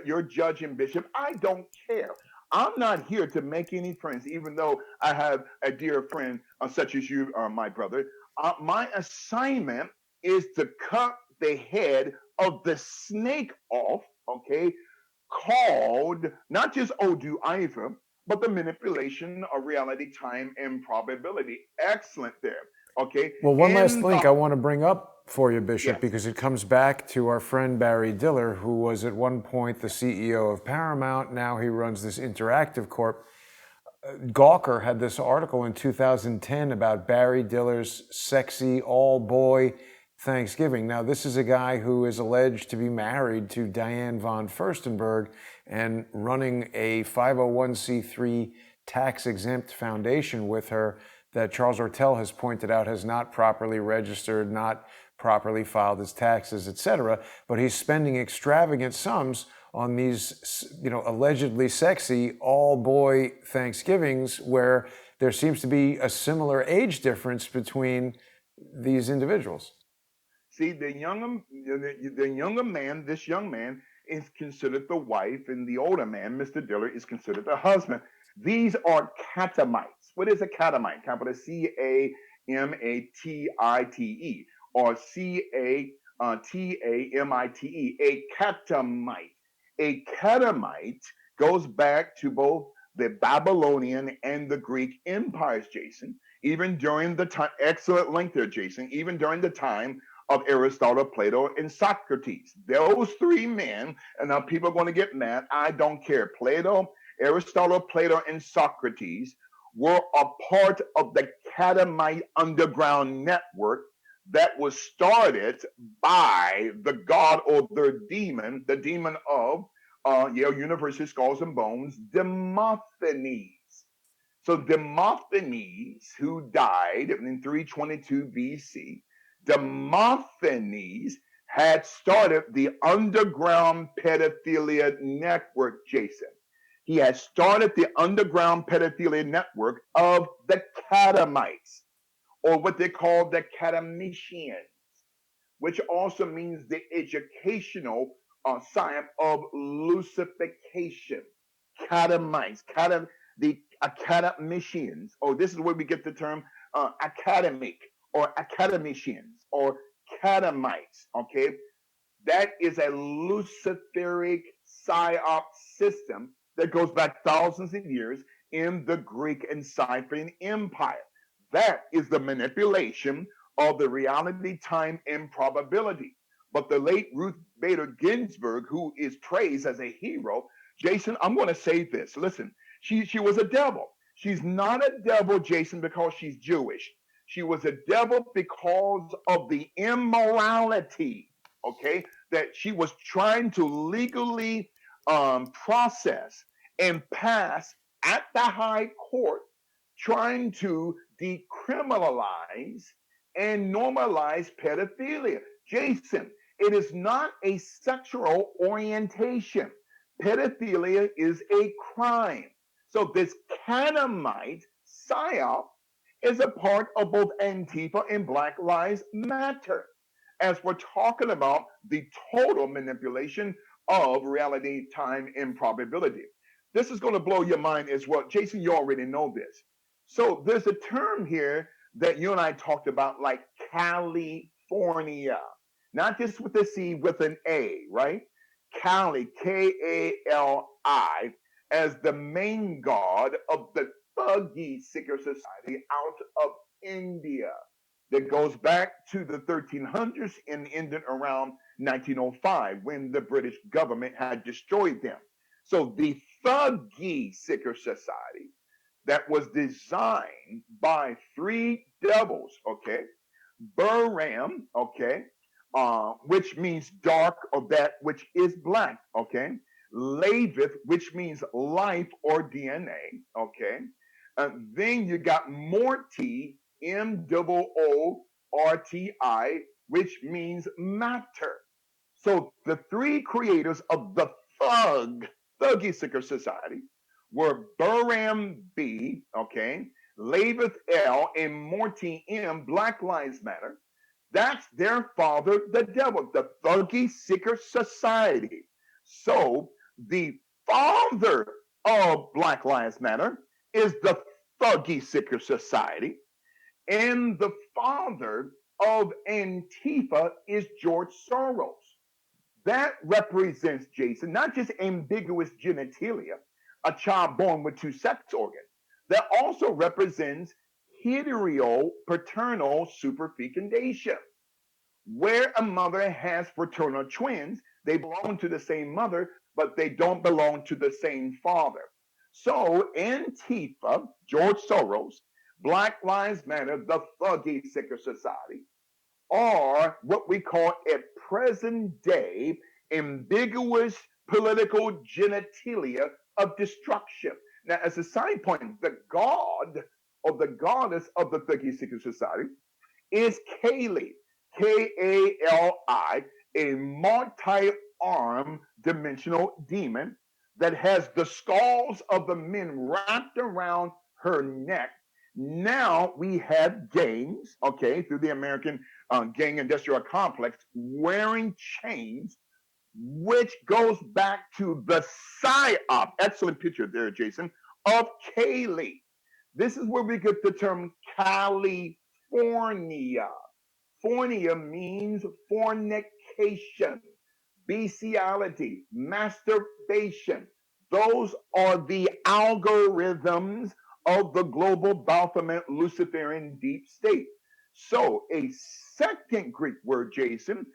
you're judging, Bishop. I don't care. I'm not here to make any friends, even though I have a dear friend such as you, my brother. My assignment is to cut the head of the snake off, okay, called not just Odu Iver, but the manipulation of reality, time, and probability. Excellent there. Okay. Well, one last In link I want to bring up for you, Bishop, yes. because it comes back to our friend Barry Diller, who was at one point the CEO of Paramount. Now he runs this Interactive Corp. Gawker had this article in 2010 about Barry Diller's sexy all-boy Thanksgiving. Now, this is a guy who is alleged to be married to Diane von Furstenberg and running a 501c3 tax-exempt foundation with her that Charles Ortel has pointed out has not properly registered, not properly filed his taxes, etc. But he's spending extravagant sums on these, allegedly sexy all-boy Thanksgivings where there seems to be a similar age difference between these individuals. See, the younger man, this young man, is considered the wife, and the older man, Mr. Diller, is considered the husband. These are catamites. What is a catamite? Capital Camatite, or Catamite. A catamite. A catamite goes back to both the Babylonian and the Greek empires, Jason. Even during the time, excellent link there, Jason. Even during the time of Aristotle, Plato, and Socrates. Those three men, and now people are going to get mad. I don't care. Plato, and Socrates were a part of the Catamite underground network that was started by the god or the demon of Yale University Skulls and Bones, Demosthenes. So Demosthenes, who died in 322 BC, Demosthenes had started the underground pedophilia network, Jason. He had started the underground pedophilia network of the Catamites, or what they call the Catamicians, which also means the educational science of lucification. Catamites, the academicians. Oh, this is where we get the term academic or academicians or catamites. Okay, that is a luciferic psyop system that goes back thousands of years in the Greek and Cyprian Empire. That is the manipulation of the reality, time, and probability. But the late Ruth Bader Ginsburg, who is praised as a hero, Jason, I'm going to say this. Listen, she was a devil. She's not a devil, Jason, because she's Jewish. She was a devil because of the immorality, okay, that she was trying to legally process and pass at the high court, trying to decriminalize and normalize pedophilia. Jason, it is not a sexual orientation. Pedophilia is a crime. So this Canamite psyop is a part of both Antifa and Black Lives Matter. As we're talking about the total manipulation of reality, time, and probability. This is going to blow your mind as well. Jason, you already know this. So there's a term here that you and I talked about, like California, not just with a C, with an A, right? Kali, Kali, as the main god of the Thuggy Seeker Society out of India that goes back to the 1300s and ended around 1905 when the British government had destroyed them. So the Thuggy Seeker Society that was designed by three devils, okay? Buram, okay, which means dark or that which is black, okay? Lavith, which means life or DNA, okay? Then you got Morty, Moorti, which means matter. So the three creators of the Thuggy Seeker Society were Buram B, okay, Lavith L, and Morty M, Black Lives Matter. That's their father, the devil, the Thuggy Seeker Society. So the father of Black Lives Matter is the Thuggy Seeker Society, and the father of Antifa is George Soros. That represents, Jason, not just ambiguous genitalia, a child born with two sex organs. That also represents heteropaternal superfecundation, where a mother has fraternal twins. They belong to the same mother, but they don't belong to the same father. So Antifa, George Soros, Black Lives Matter, the Thuggy Sicker Society, are what we call at present day ambiguous political genitalia of destruction. Now, as a side point, the god or the goddess of the Thuggy Sicker Society is Kali, Kali, a multi armed dimensional demon that has the skulls of the men wrapped around her neck. Now we have gangs, okay, through the American gang industrial complex, wearing chains, which goes back to the psyop. Excellent picture there, Jason, of Kaylee. This is where we get the term California. Fornia means fornication, bestiality, masturbation. Those are the algorithms of the global Baphomet Luciferian deep state. So, a second Greek word, Jason,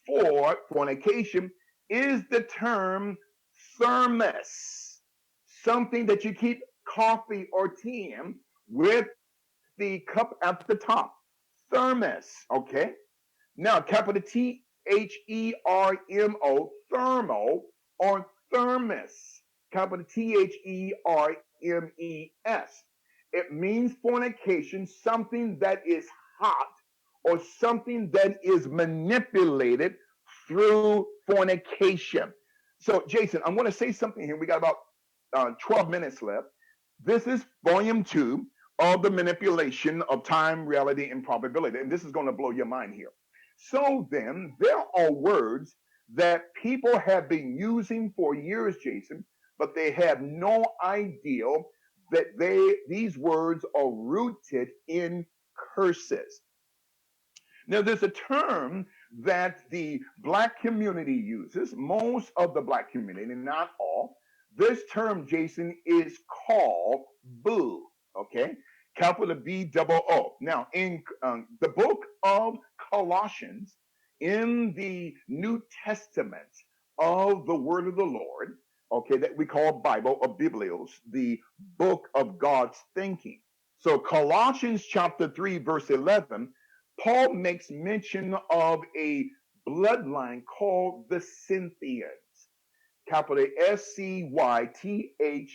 for fornication is the term thermos, something that you keep coffee or tea in with the cup at the top. Thermos, okay? Now, capital THERMO, thermo, or thermos, capital THERMES. It means fornication, something that is hot or something that is manipulated through fornication. So, Jason, I'm going to say something here. We got about 12 minutes left. This is volume two of the manipulation of time, reality, and probability. And this is going to blow your mind here. So then, there are words that people have been using for years, Jason, but they have no idea that these words are rooted in curses. Now, there's a term that the black community uses, most of the black community, not all. This term, Jason, is called boo, okay? Capital B double O. Now, in the book of Colossians, in the New Testament of the Word of the Lord, okay, that we call Bible or Biblios, the book of God's thinking. So, Colossians chapter 3, verse 11, Paul makes mention of a bloodline called the Scythians, capital Scythians.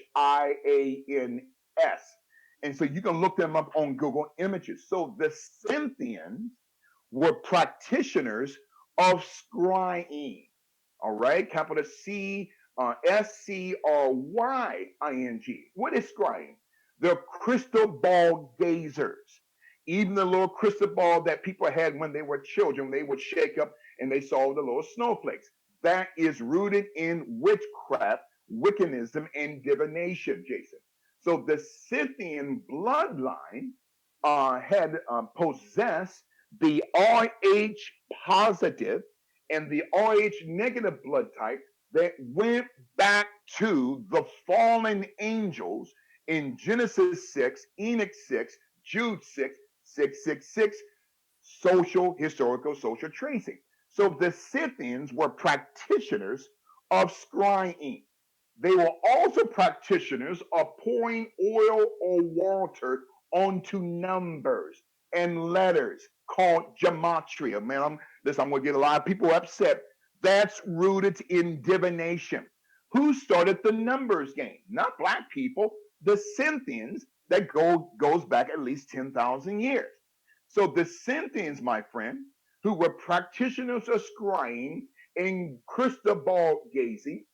And so you can look them up on Google Images. So the Scythians were practitioners of scrying. All right, capital SCRYING. What is scrying? They're crystal ball gazers. Even the little crystal ball that people had when they were children, they would shake up and they saw the little snowflakes. That is rooted in witchcraft, Wiccanism, and divination, Jason. So the Scythian bloodline had possessed the Rh positive and the Rh negative blood type that went back to the fallen angels in Genesis 6, Enoch 6, Jude 6, 666, historical tracing. So the Scythians were practitioners of scrying. They were also practitioners of pouring oil or water onto numbers and letters called gematria. Man, I'm going to get a lot of people upset. That's rooted in divination. Who started the numbers game? Not black people, the Scythians that goes back at least 10,000 years. So the Scythians, my friend, who were practitioners of scrying and crystal ball gazing,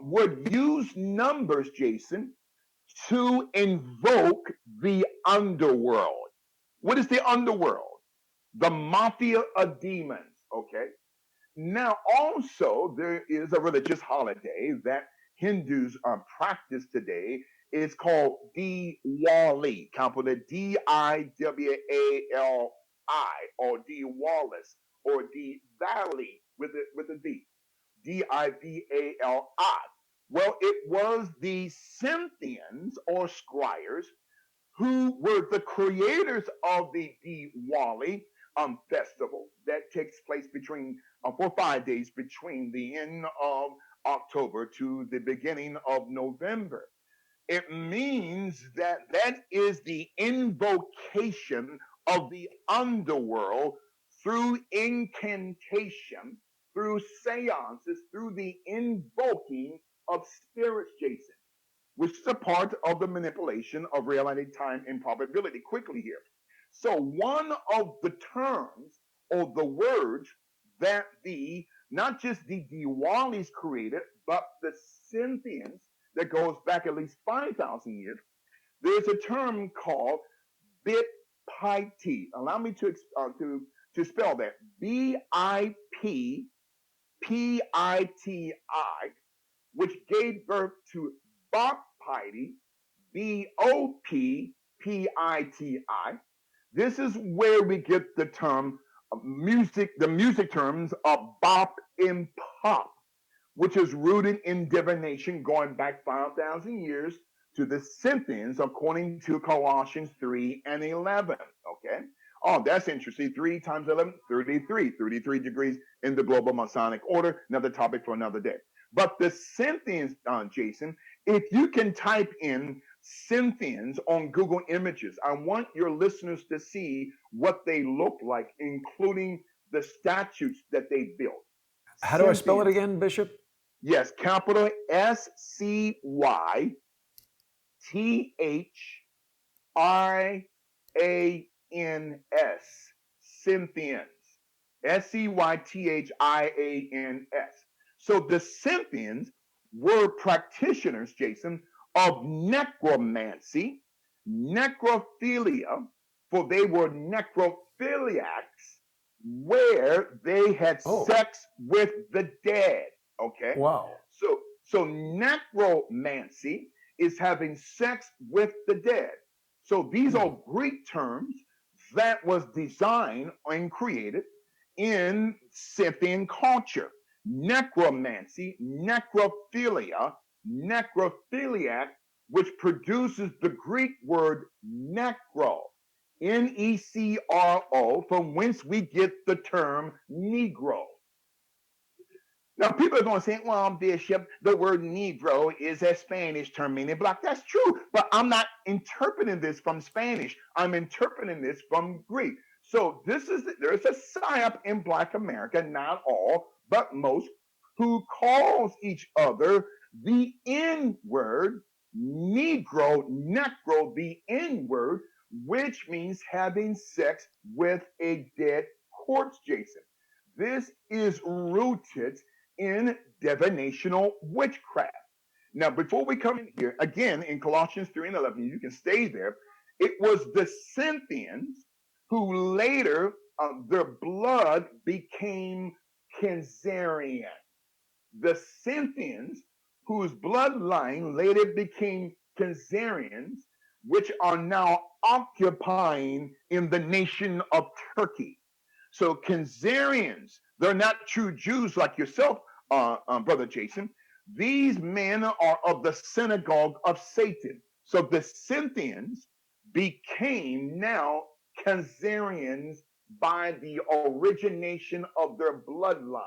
would use numbers, Jason, to invoke the underworld. What is the underworld? The mafia of demons, okay? Now, also, there is a religious holiday that Hindus practice today. It's called Diwali, capital Diwali, or Diwalis, or Diwali with a D. Divali, Well, it was the Cynthians or scryers who were the creators of the Diwali festival that takes place between for 5 days between the end of October to the beginning of November. It means that that is the invocation of the underworld through incantation, through seances, through the invoking of spirits, Jason, which is a part of the manipulation of reality, time, and probability. Quickly here. So, one of the terms or the words that the not just the Diwalis created, but the Scythians that goes back at least 5,000 years, there's a term called bit piti. Allow me to spell that Bipiti, which gave birth to Bopiti, Bopiti. This is where we get the term music, the music terms of bop and pop, which is rooted in divination going back 5,000 years to the Scythians, according to Colossians 3 and 11. Okay. Oh, that's interesting. 3 times 11, 33. 33 degrees in the global Masonic order. Another topic for another day. But the Scythians, Jason, if you can type in Scythians on Google Images, I want your listeners to see what they look like, including the statues that they built. How do I spell it Scythians. again, Bishop? Yes, capital Scythians. Scythians. Scythians. So the Scythians were practitioners, Jason, of necromancy, necrophilia, for they were necrophiliacs, where they had sex with the dead. Okay. Wow. So necromancy is having sex with the dead. So these are Greek terms that was designed and created in Scythian culture. Necromancy, necrophilia, necrophiliac, which produces the Greek word necro, Necro, from whence we get the term Negro. Now, people are going to say, well, Bishop, the word Negro is a Spanish term meaning black. That's true, but I'm not interpreting this from Spanish. I'm interpreting this from Greek. So there's a psyop in Black America, not all, but most, who calls each other the N word, Negro, necro, the N word, which means having sex with a dead corpse, Jason. This is rooted in divinational witchcraft. Now, before we come in here, again, in Colossians 3 and 11, you can stay there. It was the Scythians who later, their blood became Khazarian. The Scythians, whose bloodline later became Khazarians, which are now occupying in the nation of Turkey. So Khazarians, they're not true Jews like yourself, Brother Jason. These men are of the synagogue of Satan. So the Scythians became now Khazarians by the origination of their bloodline.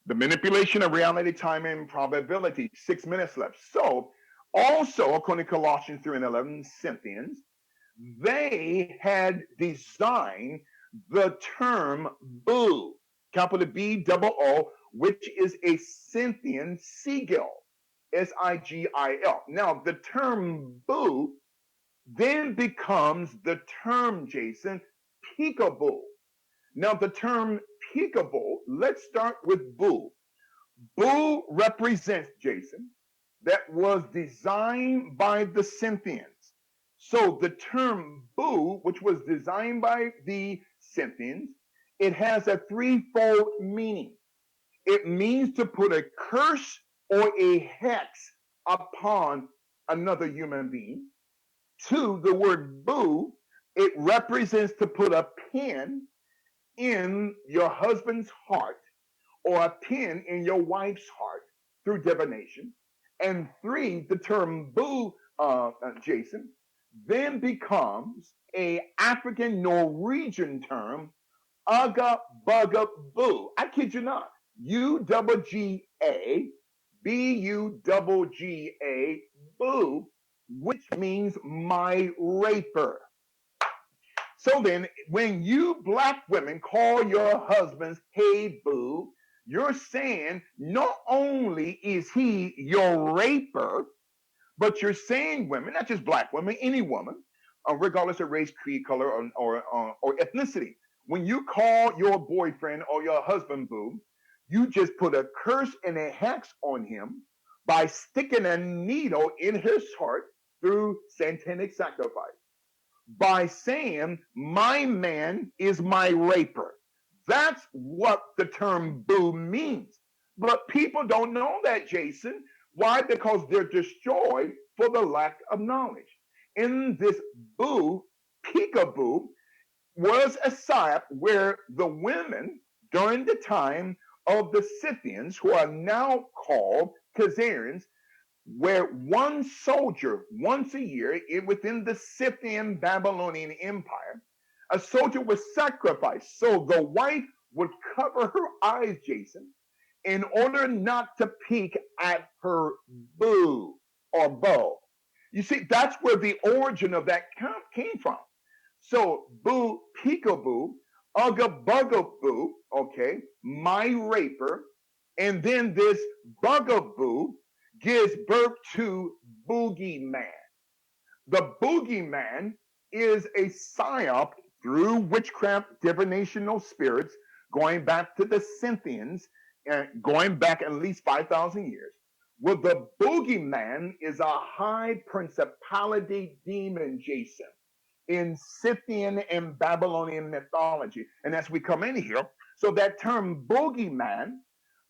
The manipulation of reality, time, and probability. 6 minutes left. So, also, according to Colossians 3 and 11, Scythians, they had designed the term boo, capital BOO, which is a Scythian sigil, Sigil. Now, the term boo then becomes the term, Jason, peekaboo. Now, the term peekaboo, let's start with boo. Boo represents, Jason, that was designed by the Scythians. So the term boo, which was designed by the Scythians, it has a threefold meaning. It means to put a curse or a hex upon another human being. 2, the word boo, it represents to put a pin in your husband's heart or a pin in your wife's heart through divination. And three, the term boo, Jason, then becomes a African Norwegian term, Ugga Bugga Boo. I kid you not. UGGA Boo, which means my raper. So then, when you black women call your husbands, hey boo, you're saying not only is he your raper, but you're saying women, not just black women, any woman, regardless of race, creed, color, or ethnicity, when you call your boyfriend or your husband boo, you just put a curse and a hex on him by sticking a needle in his heart through satanic sacrifice by saying, my man is my raper. That's what the term boo means. But people don't know that, Jason. Why? Because they're destroyed for the lack of knowledge. In this boo, peekaboo, was a site where the women during the time of the Scythians, who are now called Khazarians, where one soldier once a year within the Scythian Babylonian Empire, a soldier was sacrificed. So the wife would cover her eyes, Jason, in order not to peek at her boo or beau. You see, that's where the origin of that came from. So boo, peekaboo, ugga bugaboo, okay, my raper, and then this bugaboo gives birth to boogeyman. The boogeyman is a psyop through witchcraft, divinational spirits, going back to the Scythians, and going back at least 5,000 years. Well, the boogeyman is a high principality demon, Jason, in Scythian and Babylonian mythology. And as we come in here, so that term boogeyman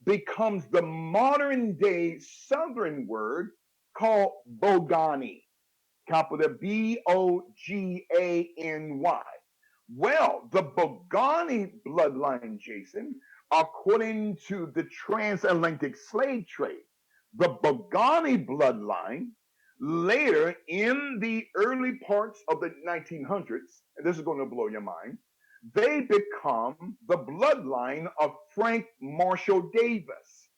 becomes the modern day Southern word called bogani, capital Bogany. Well, the Bogani bloodline, Jason, according to the transatlantic slave trade, the Bogani bloodline later in the early parts of the 1900s, and this is going to blow your mind, they become the bloodline of Frank Marshall Davis,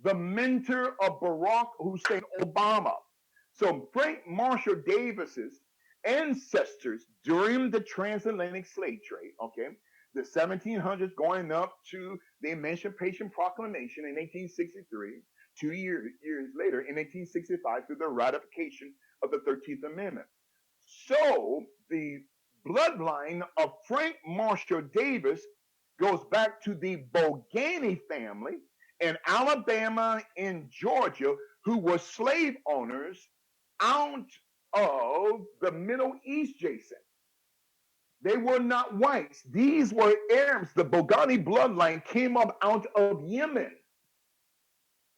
the mentor of Barack Hussein Obama. So Frank Marshall Davis's ancestors during the transatlantic slave trade, okay, the 1700s going up to the Emancipation Proclamation in 1863, years later in 1865 through the ratification of the 13th Amendment. So the bloodline of Frank Marshall Davis goes back to the Bogany family in Alabama and Georgia, who were slave owners out of the Middle East, Jason. They were not whites. These were Arabs. The Bogani bloodline came up out of Yemen.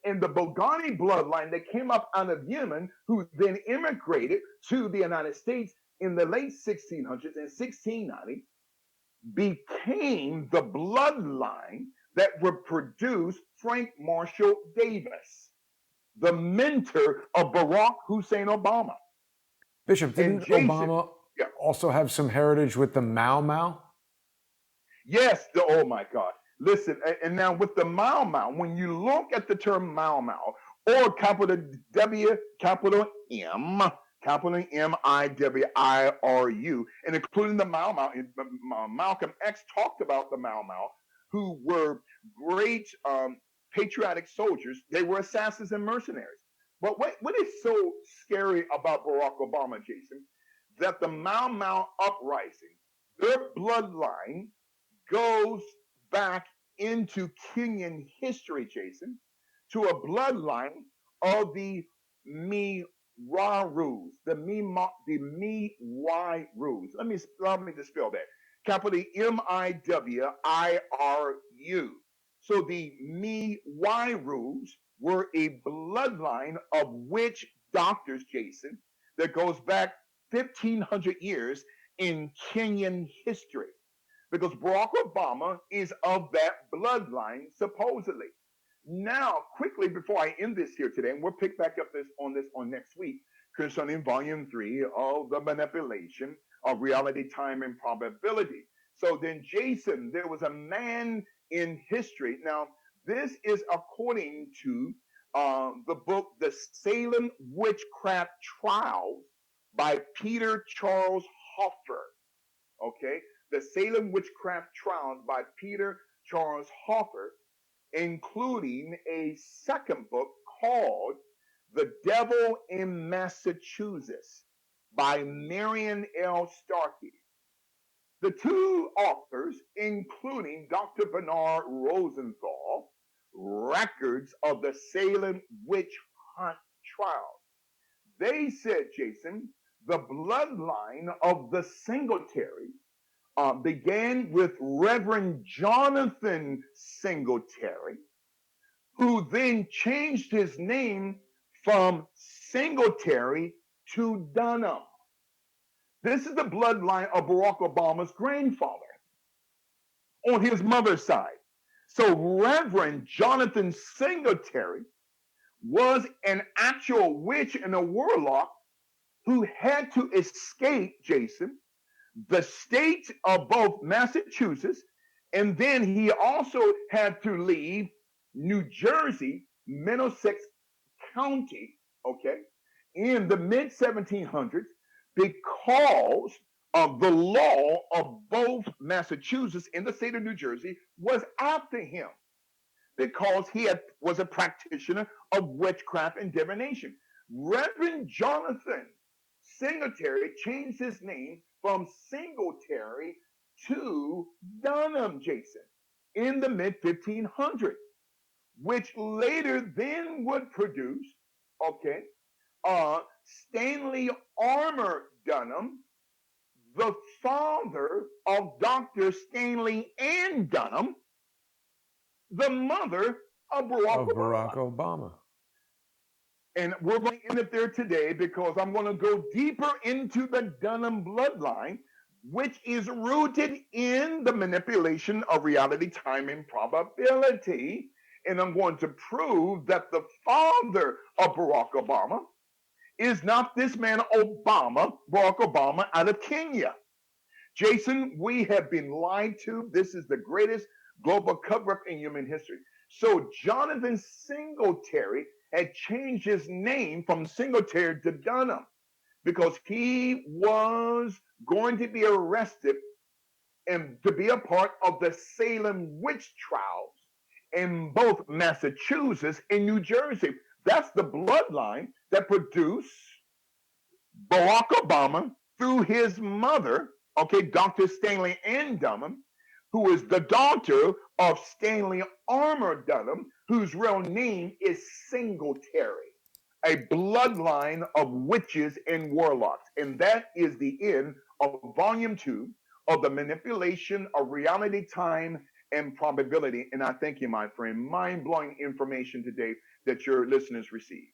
And the Bogani bloodline that came up out of Yemen, who then immigrated to the United States in the late 1600s and 1690, became the bloodline that would produce Frank Marshall Davis, the mentor of Barack Hussein Obama. Bishop, And didn't Jason, Obama yeah, also have some heritage with the Mau Mau? yes, oh my God. Listen, and now with the Mau Mau, when you look at the term Mau Mau, or capital W, capital Miwiru, and including the Mau Mau, Malcolm X talked about the Mau Mau, who were great patriotic soldiers. They were assassins and mercenaries. But what is so scary about Barack Obama, Jason, that the Mau Mau uprising, their bloodline goes back into Kenyan history, Jason, to a bloodline of the Miwarus, the Miwarus. Allow me to spell that. Capital Miwiru. So the Miwarus were a bloodline of witch doctors, Jason, that goes back 1,500 years in Kenyan history, because Barack Obama is of that bloodline, supposedly. Now, quickly before I end this here today, and we'll pick back up this on next week concerning volume 3 of the manipulation of reality, time, and probability. So then, Jason, there was a man in history. Now, this is according to the book, The Salem Witchcraft Trials by Peter Charles Hoffer. Okay, The Salem Witchcraft Trials by Peter Charles Hoffer, including a second book called The Devil in Massachusetts by Marion L. Starkey. The two authors, including Dr. Bernard Rosenthal, records of the Salem witch hunt trials. They said, Jason, the bloodline of the Singletary began with Reverend Jonathan Singletary, who then changed his name from Singletary to Dunham. This is the bloodline of Barack Obama's grandfather on his mother's side. So Reverend Jonathan Singletary was an actual witch and a warlock who had to escape, Jason, the state of both Massachusetts, and then he also had to leave New Jersey, Middlesex County, okay, in the mid 1700s because of the law of both Massachusetts and the state of New Jersey was after him because was a practitioner of witchcraft and divination. Reverend Jonathan Singletary changed his name from Singletary to Dunham, Jason, in the mid 1500s, which later then would produce, okay, Stanley Armour Dunham, the father of Dr. Stanley Ann Dunham, the mother of Barack Of Obama. Barack Obama. And we're going to end it there today because I'm going to go deeper into the Dunham bloodline, which is rooted in the manipulation of reality, time, and probability. And I'm going to prove that the father of Barack Obama is not this man Obama, Barack Obama out of Kenya. Jason, we have been lied to. This is the greatest global cover-up in human history. So Jonathan Singletary had changed his name from Singletary to Dunham because he was going to be arrested and to be a part of the Salem witch trials in both Massachusetts and New Jersey. That's the bloodline that produced Barack Obama through his mother, okay, Dr. Stanley Ann Dunham, who is the daughter of Stanley Armour Dunham, whose real name is Singletary, a bloodline of witches and warlocks. And that is the end of volume 2 of the manipulation of reality, time, and probability. And I thank you, my friend. Mind-blowing information today that your listeners receive.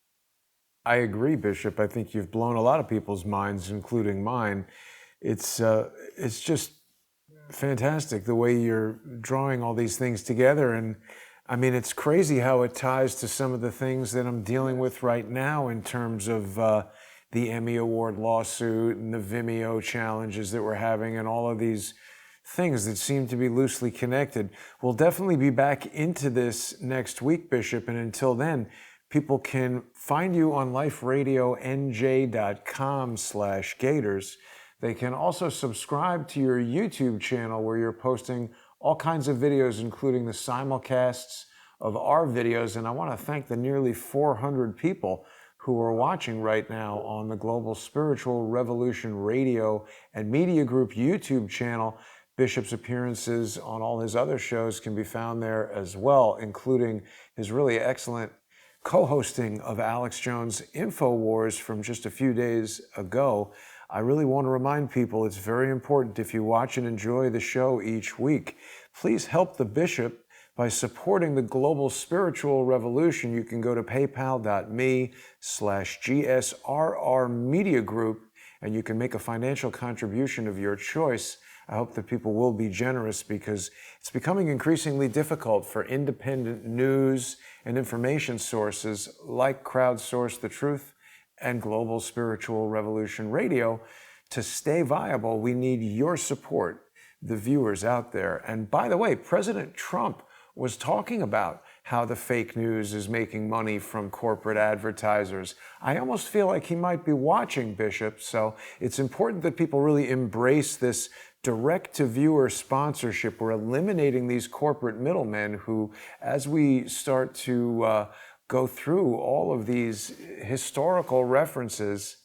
I agree, Bishop. I think you've blown a lot of people's minds, including mine. It's just fantastic the way you're drawing all these things together. And I mean, it's crazy how it ties to some of the things that I'm dealing with right now in terms of the Emmy Award lawsuit and the Vimeo challenges that we're having and all of these things that seem to be loosely connected. We'll definitely be back into this next week, Bishop. And until then, people can find you on liferadionj.com/Gaiters. They can also subscribe to your YouTube channel where you're posting all kinds of videos, including the simulcasts of our videos. And I want to thank the nearly 400 people who are watching right now on the Global Spiritual Revolution Radio and Media Group YouTube channel. Bishop's appearances on all his other shows can be found there as well, including his really excellent co-hosting of Alex Jones' InfoWars from just a few days ago. I really want to remind people it's very important, if you watch and enjoy the show each week, please help the Bishop by supporting the Global Spiritual Revolution. You can go to paypal.me/GSRR Media Group, and you can make a financial contribution of your choice. I hope that people will be generous because it's becoming increasingly difficult for independent news and information sources like Crowdsource the Truth and Global Spiritual Revolution Radio to stay viable. We need your support, the viewers out there. And by the way, President Trump was talking about how the fake news is making money from corporate advertisers. I almost feel like he might be watching, Bishop, so it's important that people really embrace this direct-to-viewer sponsorship. We're eliminating these corporate middlemen who, as we start to go through all of these historical references,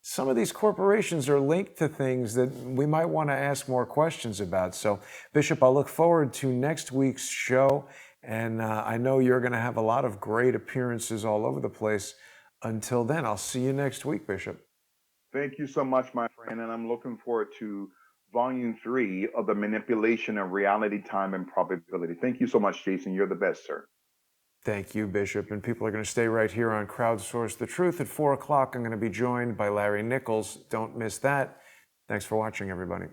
some of these corporations are linked to things that we might want to ask more questions about. So, Bishop, I look forward to next week's show, and I know you're going to have a lot of great appearances all over the place. Until then, I'll see you next week, Bishop. Thank you so much, my friend, and I'm looking forward to volume 3 of the manipulation of reality, time, and probability. Thank you so much, Jason. You're the best, sir. Thank you, Bishop. And people are going to stay right here on Crowdsource the Truth at 4 o'clock. I'm going to be joined by Larry Nichols. Don't miss that. Thanks for watching, everybody.